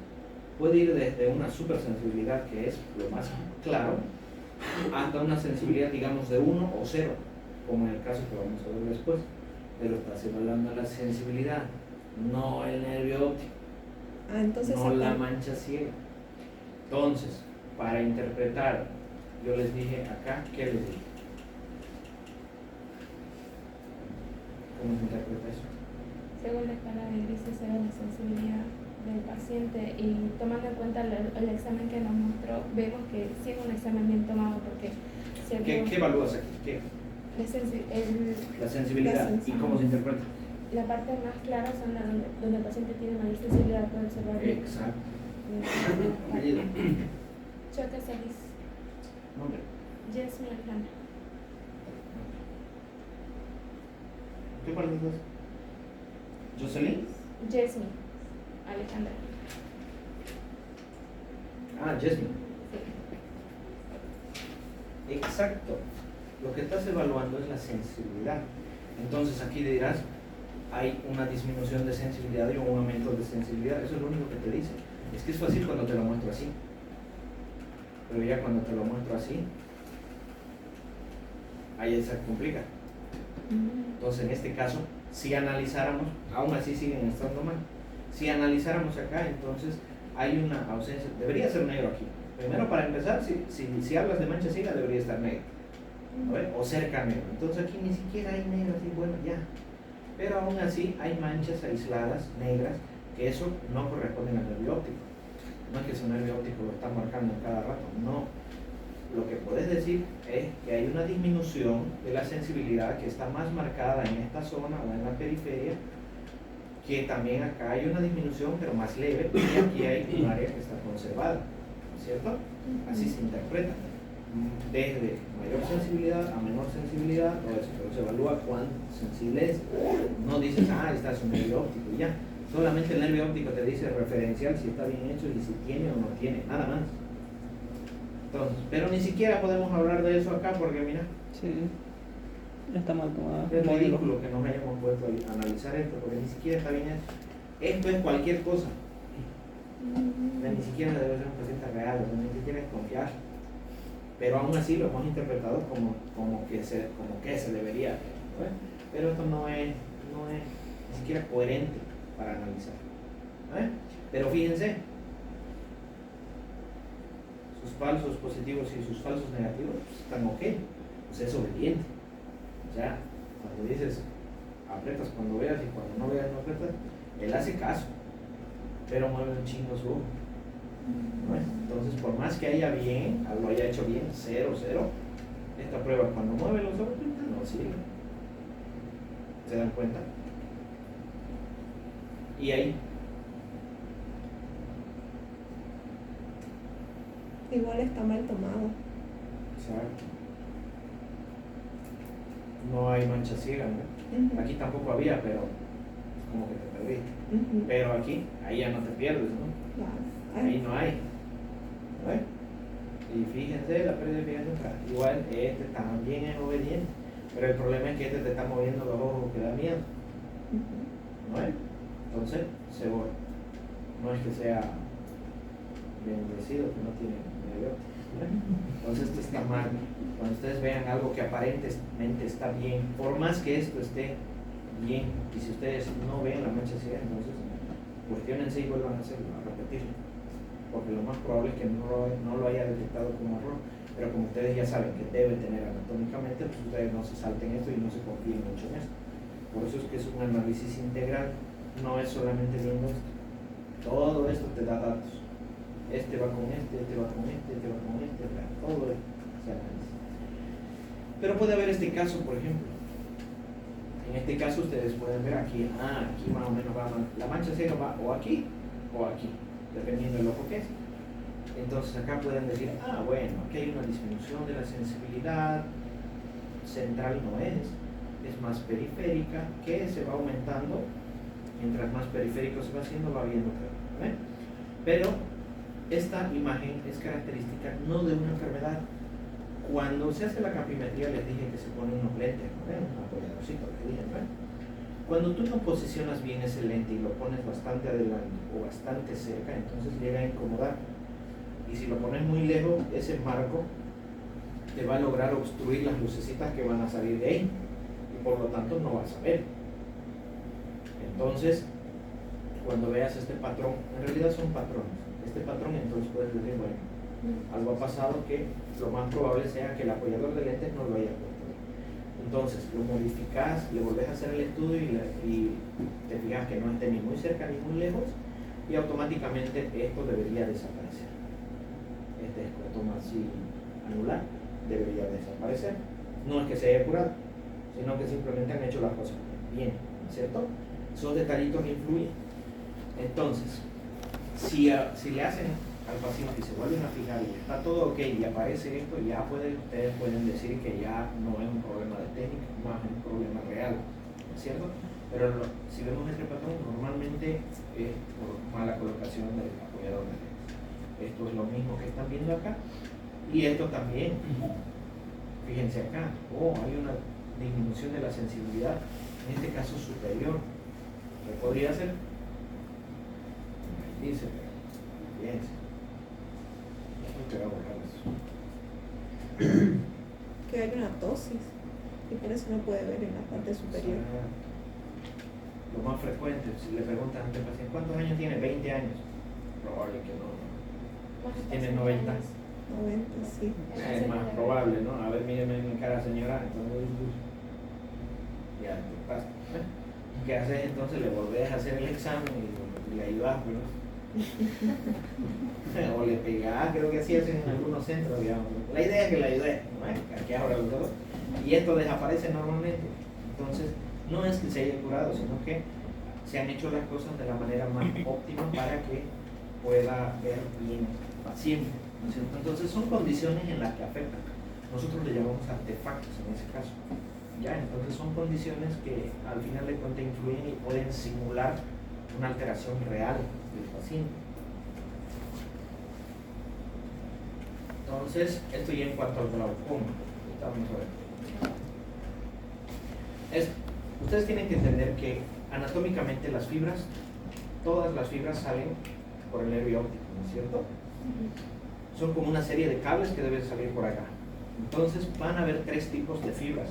Puede ir desde una supersensibilidad, que es lo más claro, hasta una sensibilidad, digamos, de 1 o 0, como en el caso que vamos a ver después. Pero estás evaluando la sensibilidad, no el nervio óptico, Entonces no la mancha ciega. Entonces, para interpretar, yo les dije acá, ¿qué les dije? ¿Cómo se interpreta eso? Según la escala de grises se ve la sensibilidad del paciente y tomando en cuenta el examen que nos mostró, vemos que sí es un examen bien tomado porque se ¿Qué evalúas aquí? ¿Qué? La sensibilidad. ¿Y cómo se interpreta? La parte más clara son las donde el paciente tiene mayor sensibilidad, puede observar bien. Exacto. Apellido. Choque Celis, Nombre. Jasmine Alejandra. ¿Qué parte es? ¿Jocelyn? Jasmine Alejandra. Jasmine. Exacto. Lo que estás evaluando es la sensibilidad. Entonces aquí dirás, hay una disminución de sensibilidad y un aumento de sensibilidad. Eso es lo único que te dice. Es que es fácil cuando te lo muestro así. Pero ya cuando te lo muestro así, ahí se complica. Entonces en este caso, si analizáramos, aún así siguen estando mal. Si analizáramos acá, entonces hay una ausencia, debería ser negro aquí. Primero, para empezar, si hablas de mancha ciega, debería estar negro, ¿no? O cerca negro. Entonces aquí ni siquiera hay negro, así, bueno, ya. Pero aún así hay manchas aisladas, negras, que eso no corresponde al nervio óptico. No es que su nervio óptico lo está marcando cada rato, no. Lo que puedes decir es que hay una disminución de la sensibilidad que está más marcada en esta zona o en la periferia, que también acá hay una disminución pero más leve, y aquí hay un área que está conservada, ¿cierto? Así se interpreta, desde mayor sensibilidad a menor sensibilidad, todo eso, pero se evalúa cuán sensible es. No dices, está su nervio óptico, y ya. Solamente el nervio óptico te dice referencial si está bien hecho y si tiene o no tiene, nada más. Entonces, pero ni siquiera podemos hablar de eso acá porque mira, Sí, está mal tomada. es ridículo que nos hayamos puesto a analizar esto porque ni siquiera está bien hecho. Esto es cualquier cosa. O sea, ni siquiera debe ser un paciente real, o sea, ni siquiera es confiar. Pero aún así lo hemos interpretado como que se debería, ¿no? Pero esto no es ni siquiera coherente para analizar, ¿no? Pero fíjense, sus falsos positivos y sus falsos negativos están ok, pues es obediente. O sea, cuando dices apretas cuando veas y cuando no veas no apretas, él hace caso, pero mueve un chingo su ojo, ¿no? Entonces, por más que haya bien, lo haya hecho bien, 0, Esta prueba, cuando mueve los ojos, no sigue. ¿Se dan cuenta? Y ahí, Igual está mal tomado. exacto. No hay mancha ciega, ¿no? Ujú. Aquí tampoco había, pero como que te perdiste. Ujú. Pero aquí, ahí ya no te pierdes, ¿no? Claro. Ahí no hay. ¿No hay? Y fíjense, la pérdida de fíjense, igual este también es obediente, pero el problema es que este te está moviendo los ojos que da miedo. Ujú. ¿No es? Entonces, se borra. No es que sea bendecido, que no tiene medio. Entonces esto está mal. Cuando ustedes vean algo que aparentemente está bien, por más que esto esté bien, y si ustedes no ven la mancha ciega, entonces cuestionense y vuelvan a hacerlo, a repetirlo. Porque lo más probable es que no lo haya detectado como error. Pero como ustedes ya saben que debe tener anatómicamente, pues ustedes no se salten esto y no se confíen mucho en esto. Por eso es que es un análisis integral, no es solamente viendo esto. Todo esto te da datos. Este va con este va con este va con este, todo esto se analiza. Pero puede haber este caso, por ejemplo. En este caso ustedes pueden ver aquí, aquí más o menos va, la mancha ciega va o aquí, dependiendo del ojo que es. Entonces acá pueden decir, bueno, aquí hay una disminución de la sensibilidad, central no es más periférica, que se va aumentando, mientras más periférico se va haciendo, va viendo peor, ¿ven? Pero esta imagen es característica no de una enfermedad. Cuando se hace la campimetría les dije que se ponen unos lentes, ¿no ven? Un apoyadorcito, les dije, ¿no? Cuando tú no posicionas bien ese lente y lo pones bastante adelante o bastante cerca, entonces llega a incomodar. Y si lo pones muy lejos, ese marco te va a lograr obstruir las lucecitas que van a salir de ahí. Y por lo tanto no vas a ver. Entonces, cuando veas este patrón, en realidad son patrones. Este patrón, entonces puedes decir, bueno, algo ha pasado que lo más probable sea que el apoyador de lentes no lo haya puesto. Entonces lo modificas, le volvés a hacer el estudio y te fijas que no esté ni muy cerca ni muy lejos y automáticamente esto debería desaparecer. Este escotoma así anular debería desaparecer. No es que se haya curado, sino que simplemente han hecho las cosas bien, ¿cierto? Esos detallitos influyen. Entonces, si le hacen al paciente y se vuelven a fijar y está todo ok y aparece esto, ya ustedes pueden decir que ya no es un problema de técnica, más es un problema real, ¿cierto? Pero si vemos este patrón, normalmente es por mala colocación del apoyador de lentes. Esto es lo mismo que están viendo acá y esto también. Fíjense acá, hay una disminución de la sensibilidad, en este caso superior. ¿Qué podría ser? Dice, fíjense. Que hay una tosis y por eso no puede ver en la parte superior. O sea, lo más frecuente, si le preguntan a este paciente, ¿cuántos años tiene? 20 años. Probable que no. Tiene 90. 90, sí. Es más probable, ¿no? A ver, míreme en mi cara, señora. Entonces, ya te pasa. ¿Qué haces entonces? Le volvés a hacer el examen y le ayudas, ¿no? O le pegás, creo que así hacen en algunos centros, digamos. La idea es que le ayudes, ¿no? Aquí ahora los dos. Y esto desaparece normalmente. Entonces, no es que se haya curado, sino que se han hecho las cosas de la manera más óptima para que pueda ver bien el paciente, ¿no es cierto? Entonces, son condiciones en las que afectan. Nosotros le llamamos artefactos en ese caso. Ya, entonces son condiciones que al final de cuentas influyen y pueden simular una alteración real del paciente. Entonces, esto ya en cuanto al glaucoma. Vamos a ver. Ustedes tienen que entender que anatómicamente las fibras, todas las fibras salen por el nervio óptico, ¿no es cierto? Son como una serie de cables que deben salir por acá. Entonces van a haber tres tipos de fibras.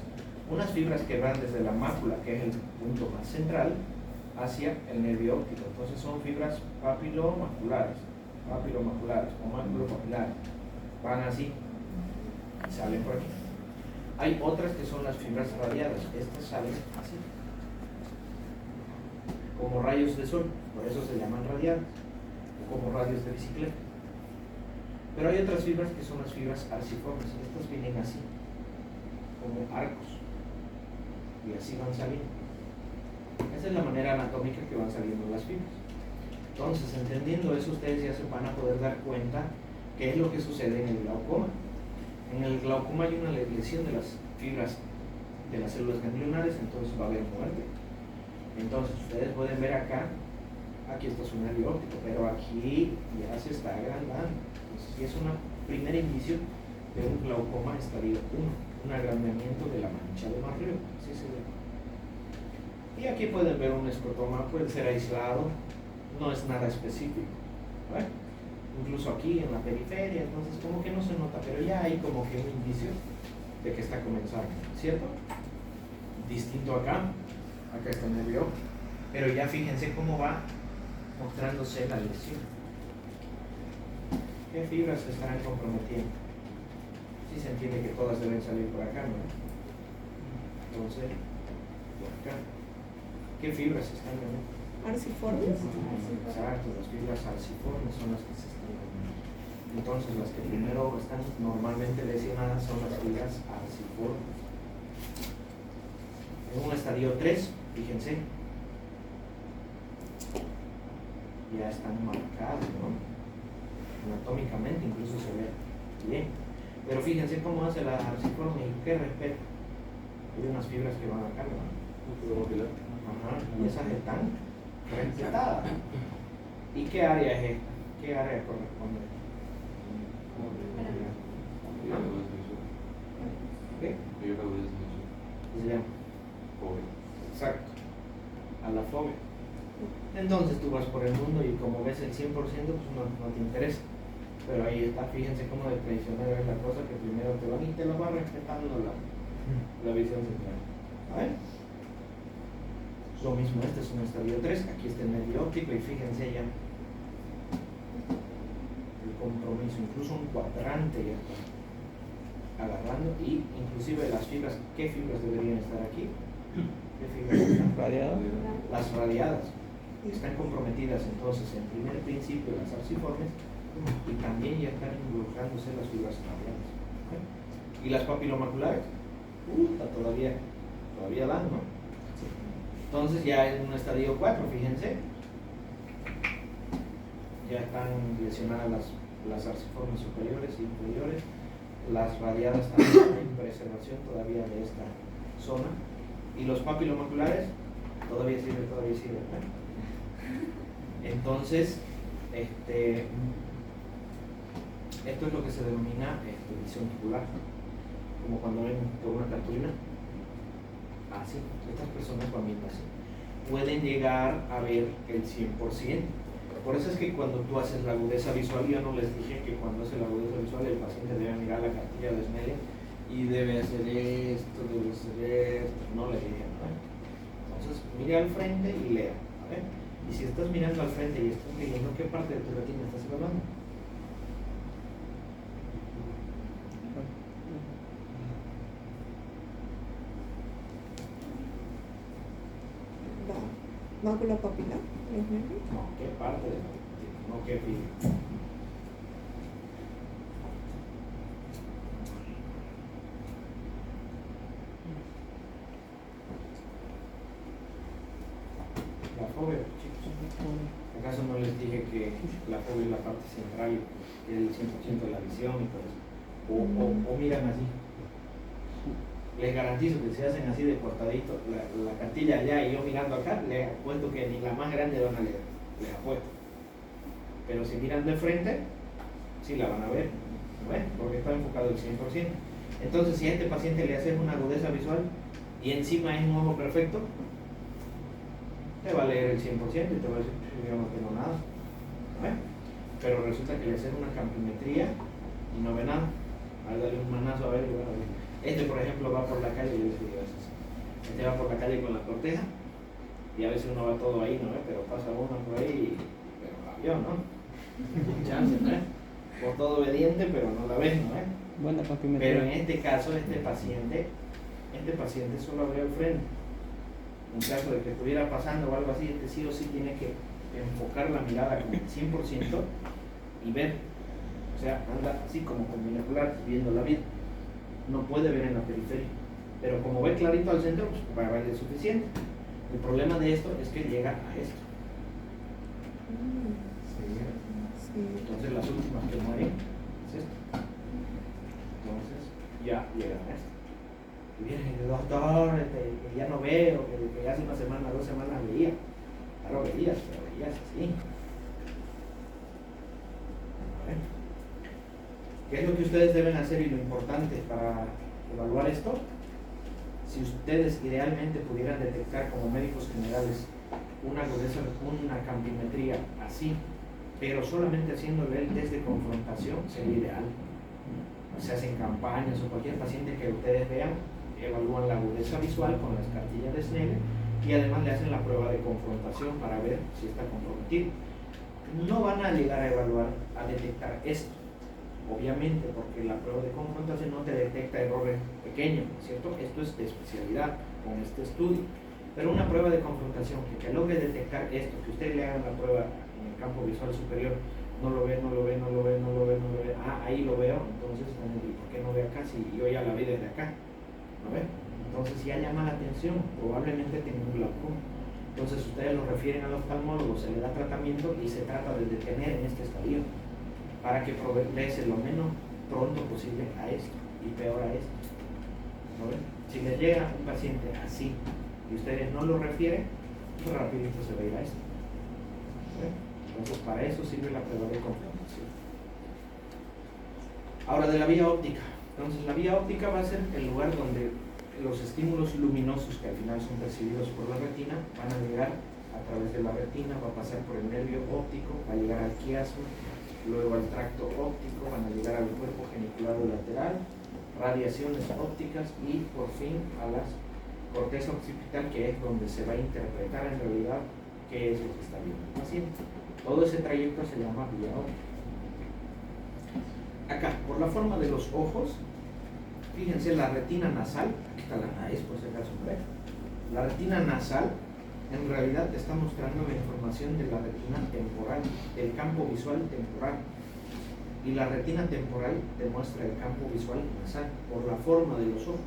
Unas fibras que van desde la mácula, que es el punto más central, hacia el nervio óptico. Entonces son fibras papilomaculares o maculopapilares. Van así y salen por aquí. Hay otras que son las fibras radiadas. Estas salen así, como rayos de sol, por eso se llaman radiadas, o como radios de bicicleta. Pero hay otras fibras que son las fibras arciformes, estas vienen así, como arcos. Y así van saliendo. Esa es la manera anatómica que van saliendo las fibras. Entonces, entendiendo eso, ustedes ya se van a poder dar cuenta qué es lo que sucede en el glaucoma. En el glaucoma hay una lesión de las fibras de las células ganglionares, entonces va a haber muerte. Entonces, ustedes pueden ver acá, aquí está su nervio óptico, pero aquí ya se está agrandando. Entonces, si es un primer indicio de un glaucoma estadio 1, un agrandamiento de la mancha de Marrero, así se ve. Y aquí pueden ver un escrotoma, puede ser aislado, no es nada específico, ¿vale? Incluso aquí en la periferia, entonces como que no se nota, pero ya hay como que un indicio de que está comenzando, ¿cierto? Distinto acá está el nervio, pero ya fíjense cómo va mostrándose la lesión. ¿Qué fibras se estarán comprometiendo? Sí se entiende que todas deben salir por acá, ¿no? Entonces, por acá. ¿Qué fibras se están ganando? Arciformes. Exacto, las fibras arciformes son las que se están ganando. Entonces, las que primero están normalmente lesionadas son las fibras arciformes. En un estadio 3, fíjense, ya están marcadas, ¿no? Anatómicamente incluso se ve bien. Pero fíjense cómo hace la arciforme y qué respeto. Hay unas fibras que van acá, ¿no? Ajá, y esas están respetadas. ¿Y qué área es esta? ¿Qué área corresponde? ¿Qué? ¿Qué se llama? Exacto, a la fobia. Entonces tú vas por el mundo y como ves el 100% pues no te interesa. Pero ahí está, fíjense cómo de traicionero es la cosa, que primero te van y te lo va respetando la visión central. ¿Vale? Lo mismo, este es un estadio 3, aquí está el nervio óptico y fíjense ya el compromiso, incluso un cuadrante ya está agarrando, y inclusive las fibras, ¿qué fibras deberían estar aquí? ¿Qué fibras están? ¿Radiadas? Las radiadas están comprometidas entonces en primer principio las arciformes, y también ya están involucrándose las fibras radiadas. ¿Okay? Y las papilomaculares, todavía dan, ¿no? Entonces ya en un estadio 4, fíjense, ya están lesionadas las arciformes superiores e inferiores, las radiadas también en preservación todavía de esta zona, y los papilomaculares todavía sirven, ¿eh? Entonces, esto es lo que se denomina visión tubular, como cuando ven por una cartulina. Así, estas personas van viendo así. Pueden llegar a ver el 100%. Por eso es que cuando tú haces la agudeza visual, yo no les dije que cuando hace la agudeza visual el paciente debe mirar la cartilla de media y debe hacer esto, debe hacer esto. No le dije, ¿no? Entonces, mire al frente y lea. ¿Vale? Y si estás mirando al frente y estás leyendo, ¿qué parte de tu retina estás evaluando? Mácula papilar, los nervios. No, ¿qué parte de la retina? No, ¿qué fibra? La fobia, chicos. ¿Acaso no les dije que la fobia es la parte central, el 100% de la visión y todo eso? O miran así. Les garantizo que si hacen así de cortadito la cartilla allá y yo mirando acá, les apuesto que ni la más grande van a leer, les apuesto. Pero si miran de frente, sí la van a ver, ¿no ven? Porque está enfocado el 100%. Entonces, si a este paciente le haces una agudeza visual y encima es un ojo perfecto, te va a leer el 100% y te va a decir, yo no tengo nada, ¿no ven? Pero resulta que le haces una campimetría y no ve nada. A ver, dale un manazo a ver y bueno, a ver. Por ejemplo, va por la calle y dice gracias. Va por la calle con la corteja y a veces uno va todo ahí, ¿no? Pero pasa uno por ahí, pero la vio, ¿no? Chance, ¿no? Por todo obediente, pero no la ves, ¿no? Buena papimetría. Pero en este caso, este paciente solo abrió el frente. En caso de que estuviera pasando o algo así, sí o sí tiene que enfocar la mirada con el 100% y ver. O sea, anda así como con binocular, viendo la vida. No puede ver en la periferia. Pero como ve clarito al centro, pues va a valer suficiente. El problema de esto es que llega a esto. Sí. Entonces las últimas que mueren es esto. Entonces ya llegan a esto. Y viene el doctor, que ya no veo, que hace una semana, 2 semanas veía. Claro, veías, pero veías así. ¿Qué es lo que ustedes deben hacer y lo importante para evaluar esto? Si ustedes idealmente pudieran detectar como médicos generales una agudeza, una campimetría así, pero solamente haciéndole el test de confrontación, sería ideal. Se hacen campañas o cualquier paciente que ustedes vean, evalúan la agudeza visual con las cartillas de Snellen y además le hacen la prueba de confrontación para ver si está comprometido. No van a llegar a evaluar, a detectar esto, obviamente, porque la prueba de confrontación no te detecta errores pequeños, ¿cierto? Esto es de especialidad con este estudio. Pero una prueba de confrontación que logre detectar esto, que usted le haga la prueba en el campo visual superior, no lo ve, ahí lo veo, entonces, ¿por qué no ve acá si yo ya la vi desde acá? ¿No ve? Entonces ya llama la atención, probablemente tenga un glaucoma. Entonces ustedes lo refieren al oftalmólogo, se le da tratamiento y se trata de detener en este estadio para que progrese lo menos pronto posible a esto y peor a esto. ¿No ven? Si les llega un paciente así y ustedes no lo refieren, pues rapidito se va a ir a esto. ¿No ven? Entonces para eso sirve la prueba de confrontación. Ahora de la vía óptica. Entonces la vía óptica va a ser el lugar donde los estímulos luminosos que al final son percibidos por la retina van a llegar a través de la retina, va a pasar por el nervio óptico, va a llegar al quiasma, luego al tracto óptico, van a llegar al cuerpo geniculado lateral, radiaciones ópticas y por fin a la corteza occipital, que es donde se va a interpretar en realidad qué es lo que está viendo el paciente. Todo ese trayecto se llama vía óptica. Acá, por la forma de los ojos, fíjense la retina nasal, aquí está la nariz por si acaso, ¿ve? La retina nasal en realidad te está mostrando la información de la retina temporal, del campo visual temporal. Y la retina temporal te muestra el campo visual nasal por la forma de los ojos.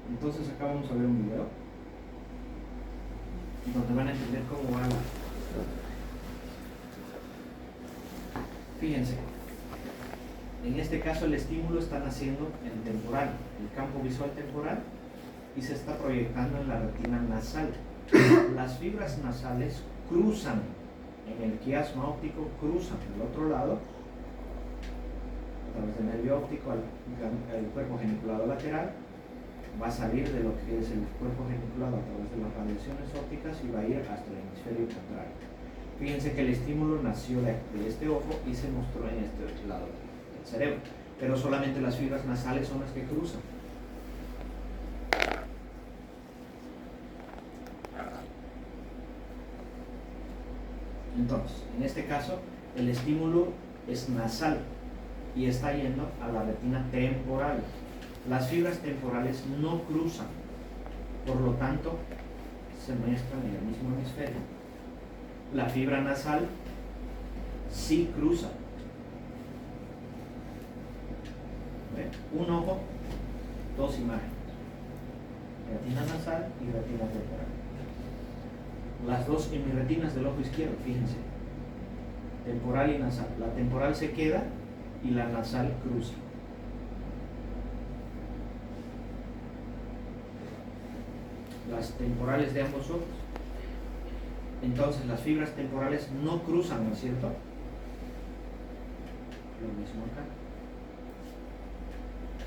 Entonces acá vamos a ver un video donde van a entender cómo va la... Fíjense, en este caso el estímulo está naciendo en temporal, el campo visual temporal, y se está proyectando en la retina nasal. Las fibras nasales cruzan en el quiasma óptico, cruzan del otro lado, a través del nervio óptico al cuerpo geniculado lateral, va a salir de lo que es el cuerpo geniculado a través de las radiaciones ópticas y va a ir hasta el hemisferio contrario. Fíjense que el estímulo nació de este ojo y se mostró en este lado del cerebro, pero solamente las fibras nasales son las que cruzan. Entonces, en este caso, el estímulo es nasal y está yendo a la retina temporal. Las fibras temporales no cruzan, por lo tanto, se mezclan en el mismo hemisferio. La fibra nasal sí cruza. ¿Ve? Un ojo, 2 imágenes. Retina nasal y retina temporal. Las dos hemirretinas del ojo izquierdo, fíjense. Temporal y nasal. La temporal se queda y la nasal cruza. Las temporales de ambos ojos. Entonces las fibras temporales no cruzan, ¿no es cierto? Lo mismo acá.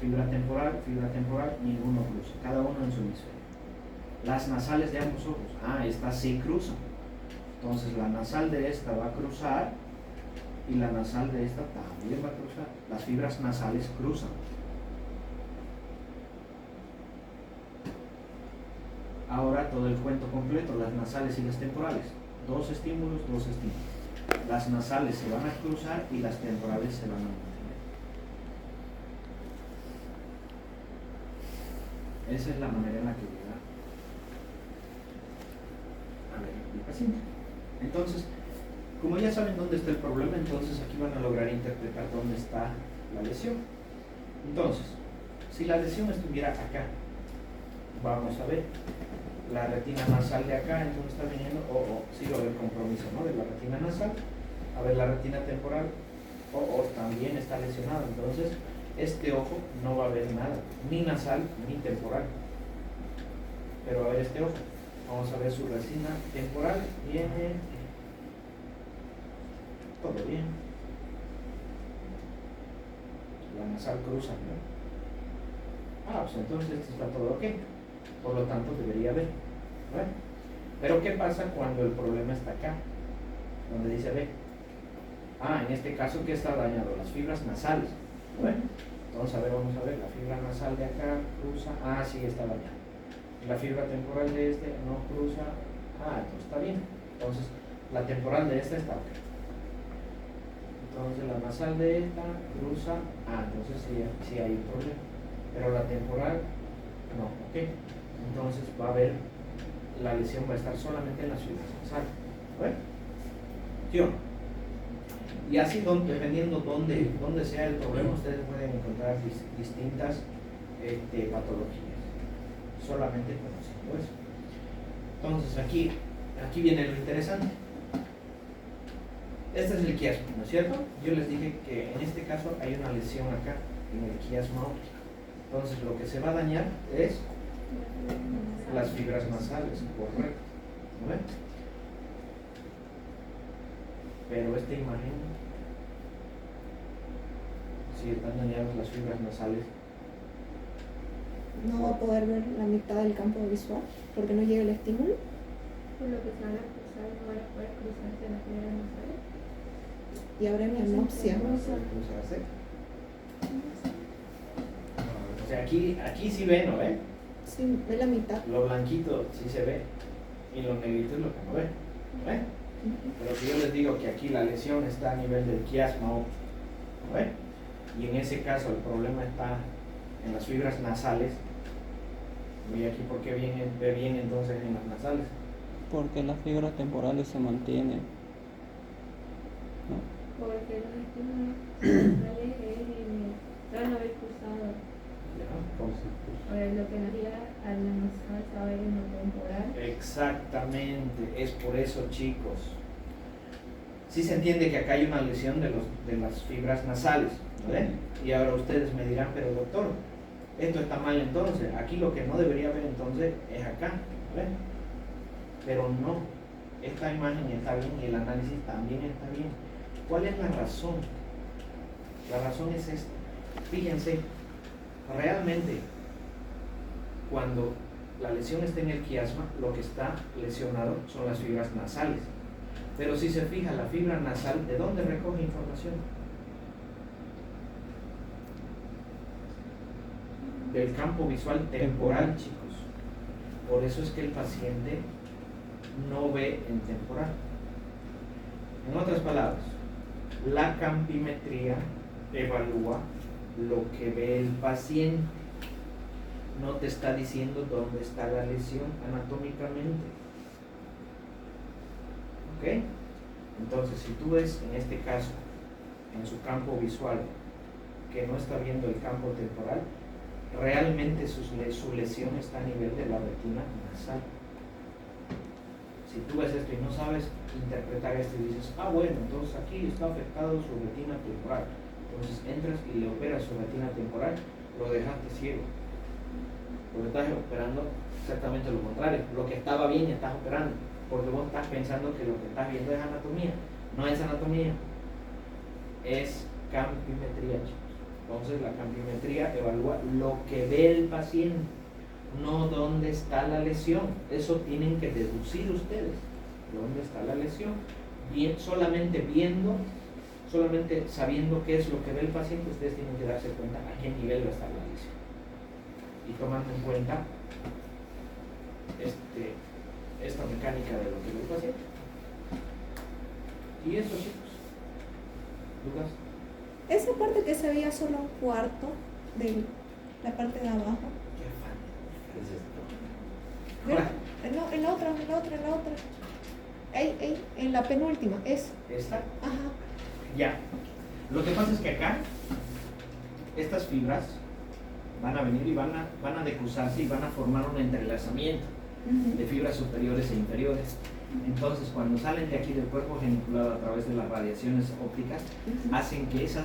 Fibra temporal, ninguno cruza, cada uno en su hemisferio. Las nasales de ambos ojos, esta sí cruza. Entonces la nasal de esta va a cruzar y la nasal de esta también va a cruzar. Las fibras nasales cruzan. Ahora todo el cuento completo, las nasales y las temporales. 2 estímulos, 2 estímulos. Las nasales se van a cruzar y las temporales se van a mantener. Esa es la manera en la que llega a ver el paciente. Entonces, como ya saben dónde está el problema, entonces aquí van a lograr interpretar dónde está la lesión. Entonces, si la lesión estuviera acá, vamos a ver la retina nasal de acá, entonces está viniendo, sí va a haber compromiso, ¿no? De la retina nasal, a ver la retina temporal, también está lesionado, entonces este ojo no va a ver nada, ni nasal ni temporal. Pero a ver este ojo, vamos a ver su retina temporal, viene todo bien. La nasal cruza, ¿no? Pues entonces esto está todo ok, por lo tanto debería haber, ¿no? Pero ¿qué pasa cuando el problema está acá? Donde dice B. En este caso, ¿qué está dañado? Las fibras nasales, ¿no? Entonces, a ver, vamos a ver, la fibra nasal de acá cruza, sí está dañada. La fibra temporal de este no cruza, entonces está bien. Entonces, la temporal de esta está ok. Entonces, la nasal de esta cruza, entonces sí hay un problema. Pero la temporal, no, ok. Entonces, va a haber, la lesión va a estar solamente en las fibras nasales, ¿no? ¿Sí o no? Y así, dependiendo dónde sea el problema, ustedes pueden encontrar distintas patologías, solamente conociendo eso. Entonces, aquí viene lo interesante. Este es el quiasma, ¿no es cierto? Yo les dije que en este caso hay una lesión acá, en el quiasma óptico. Entonces, lo que se va a dañar es las fibras nasales, correcto, ¿no ven? Pero esta imagen, si están dañadas las fibras nasales, No va a poder ver la mitad del campo visual porque no llega el estímulo. Por lo que se van a cruzar, no van a poder cruzarse las fibras nasales. Y habrá mianopsia. cruzarse. O sea, aquí sí ve, ¿no ve? Sí, ve la mitad. Lo blanquito sí se ve y lo negrito es lo que no ve, ¿no ve? Pero si yo les digo que aquí la lesión está a nivel del quiasma óptico, ¿no ve? Y en ese caso el problema está en las fibras nasales, ¿y aquí por qué ve bien entonces en las nasales? Porque las fibras temporales se mantienen. ¿No? Porque los estímulos nasales van a haber cruzado. Ahora, lo que nos diga a la nasal se va a ver en lo temporal. Exactamente, es por eso, chicos. Sí se entiende que acá hay una lesión de las fibras nasales, ¿vale? Y ahora ustedes me dirán, pero doctor, esto está mal entonces, aquí lo que no debería haber entonces es acá, ¿vale? Pero no, esta imagen está bien y el análisis también está bien. ¿Cuál es la razón? La razón es esta. Fíjense, realmente cuando la lesión está en el quiasma, lo que está lesionado son las fibras nasales. Pero si se fija, la fibra nasal, ¿de dónde recoge información? Del campo visual temporal, chicos. Por eso es que el paciente no ve en temporal. En otras palabras, la campimetría evalúa lo que ve el paciente. No te está diciendo dónde está la lesión anatómicamente. ¿Ok? Entonces, si tú ves en este caso, en su campo visual, que no está viendo el campo temporal, realmente su lesión está a nivel de la retina nasal. Si tú ves esto y no sabes interpretar esto y dices, bueno, entonces aquí está afectado su retina temporal. Entonces entras y le operas su retina temporal, lo dejaste ciego. Porque estás operando exactamente lo contrario. Lo que estaba bien estás operando. Porque vos estás pensando que lo que estás viendo es anatomía. No es anatomía, es campimetría, chicos. Entonces la campimetría evalúa lo que ve el paciente, no dónde está la lesión. Eso tienen que deducir ustedes. ¿Dónde está la lesión? Solamente sabiendo qué es lo que ve el paciente, ustedes tienen que darse cuenta a qué nivel va a estar la lesión. Y tomando en cuenta esta mecánica de lo que ve el paciente. Y eso, chicos. Lucas. Esa parte que se veía solo un cuarto de la parte de abajo. Qué afán. ¿Qué es esto? En la otra. En la penúltima, eso. Esta. Ajá. Ya. Lo que pasa es que acá, estas fibras van a venir y van a decruzarse y van a formar un entrelazamiento de fibras superiores e inferiores. Entonces, cuando salen de aquí del cuerpo geniculado a través de las radiaciones ópticas, hacen que esa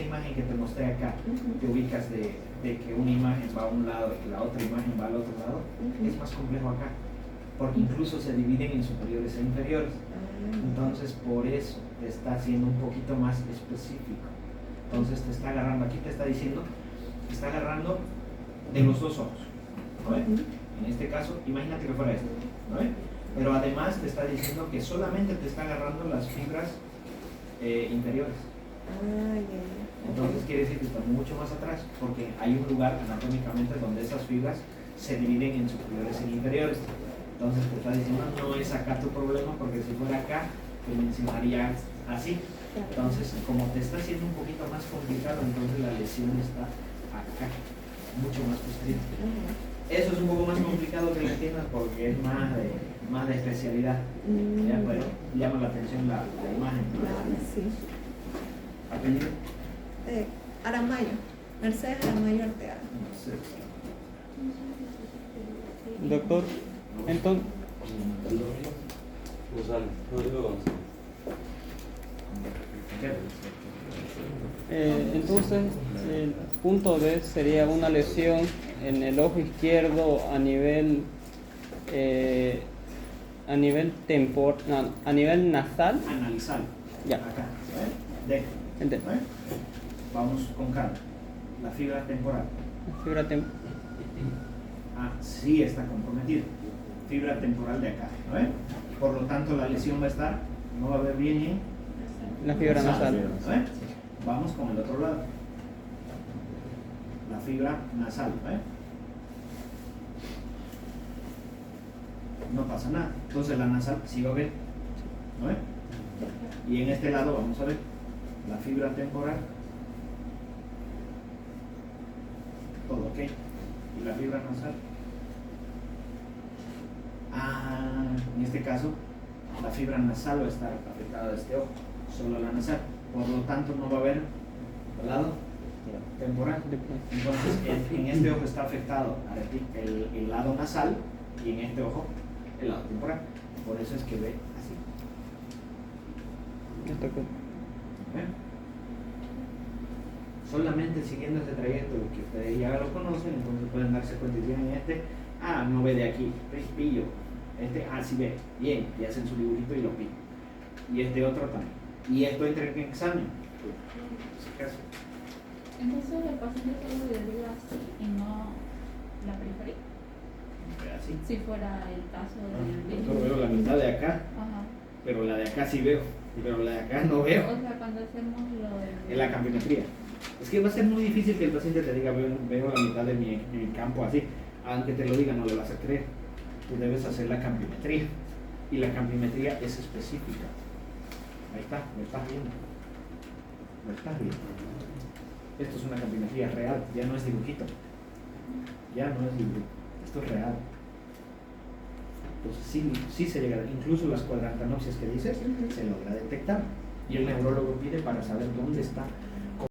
imagen que te mostré acá, que ubicas de que una imagen va a un lado y que la otra imagen va al otro lado, es más complejo acá, porque incluso se dividen en superiores e inferiores. Entonces, por eso te está haciendo un poquito más específico. Entonces, te está agarrando, aquí te está diciendo, te está agarrando de los dos ojos, ¿no ves? En este caso, imagínate que fuera esto, ¿no ves? Pero además te está diciendo que solamente te está agarrando las fibras inferiores. Entonces quiere decir que está mucho más atrás, porque hay un lugar anatómicamente donde esas fibras se dividen en superiores e inferiores. Entonces te está diciendo, no es acá tu problema, porque si fuera acá, te mencionaría así. Entonces, como te está haciendo un poquito más complicado, entonces la lesión está acá, mucho más posterior. Eso es un poco más complicado que lo entiendas porque es más de especialidad. Ya, pero llama la atención la imagen. Sí. ¿Apellido? Aramayo, Mercedes Aramayo Arteaga. No sé. Doctor, entonces, González, Rodrigo González. entonces el punto B sería una lesión en el ojo izquierdo a nivel a nivel nasal. Analizar. Ya. Acá. ¿Ves? Entiendo. ¿Ves? Vamos con calma. La fibra temporal. Fibra Sí está comprometida. Fibra temporal de acá. ¿No ves? Por lo tanto, la lesión va a estar, no va a haber bien la fibra nasal. ¿no ves? Vamos con el otro lado. La fibra nasal. ¿Ves? No pasa nada. Entonces la nasal sí va a ver. ¿No ves? Y en este lado vamos a ver la fibra temporal. Todo ok. Y la fibra nasal. En este caso, la fibra nasal va a estar afectada de este ojo, solo la nasal. Por lo tanto, no va a haber lado temporal. Entonces, en este ojo está afectado el lado nasal y en este ojo el lado temporal. Por eso es que ve así. ¿Ven? Solamente siguiendo este trayecto que ustedes ya lo conocen, entonces pueden darse cuenta y tienen no ve de aquí, pillo. Sí ve, bien, y hacen su dibujito y lo pillo. Y este otro también. Y esto entra en examen. Entonces el paciente solo vería así y no la periferia. Así. Si fuera el caso del Yo veo la mitad de acá, Ajá. pero la de acá sí veo, pero la de acá no veo. O sea, cuando hacemos lo de... En la campimetría. Es que va a ser muy difícil que el paciente te diga, veo la mitad de mi campo así. Aunque te lo diga, no le vas a creer. Tú debes hacer la campimetría. Y la campimetría es específica. Ahí está, lo estás viendo. Lo estás viendo. Esto es una campimetría real, ya no es dibujito. Ya no es dibujito. Esto es real. Entonces sí se llega, incluso las cuadrantanopsias que dices, se logra detectar. Y el neurólogo pide para saber dónde está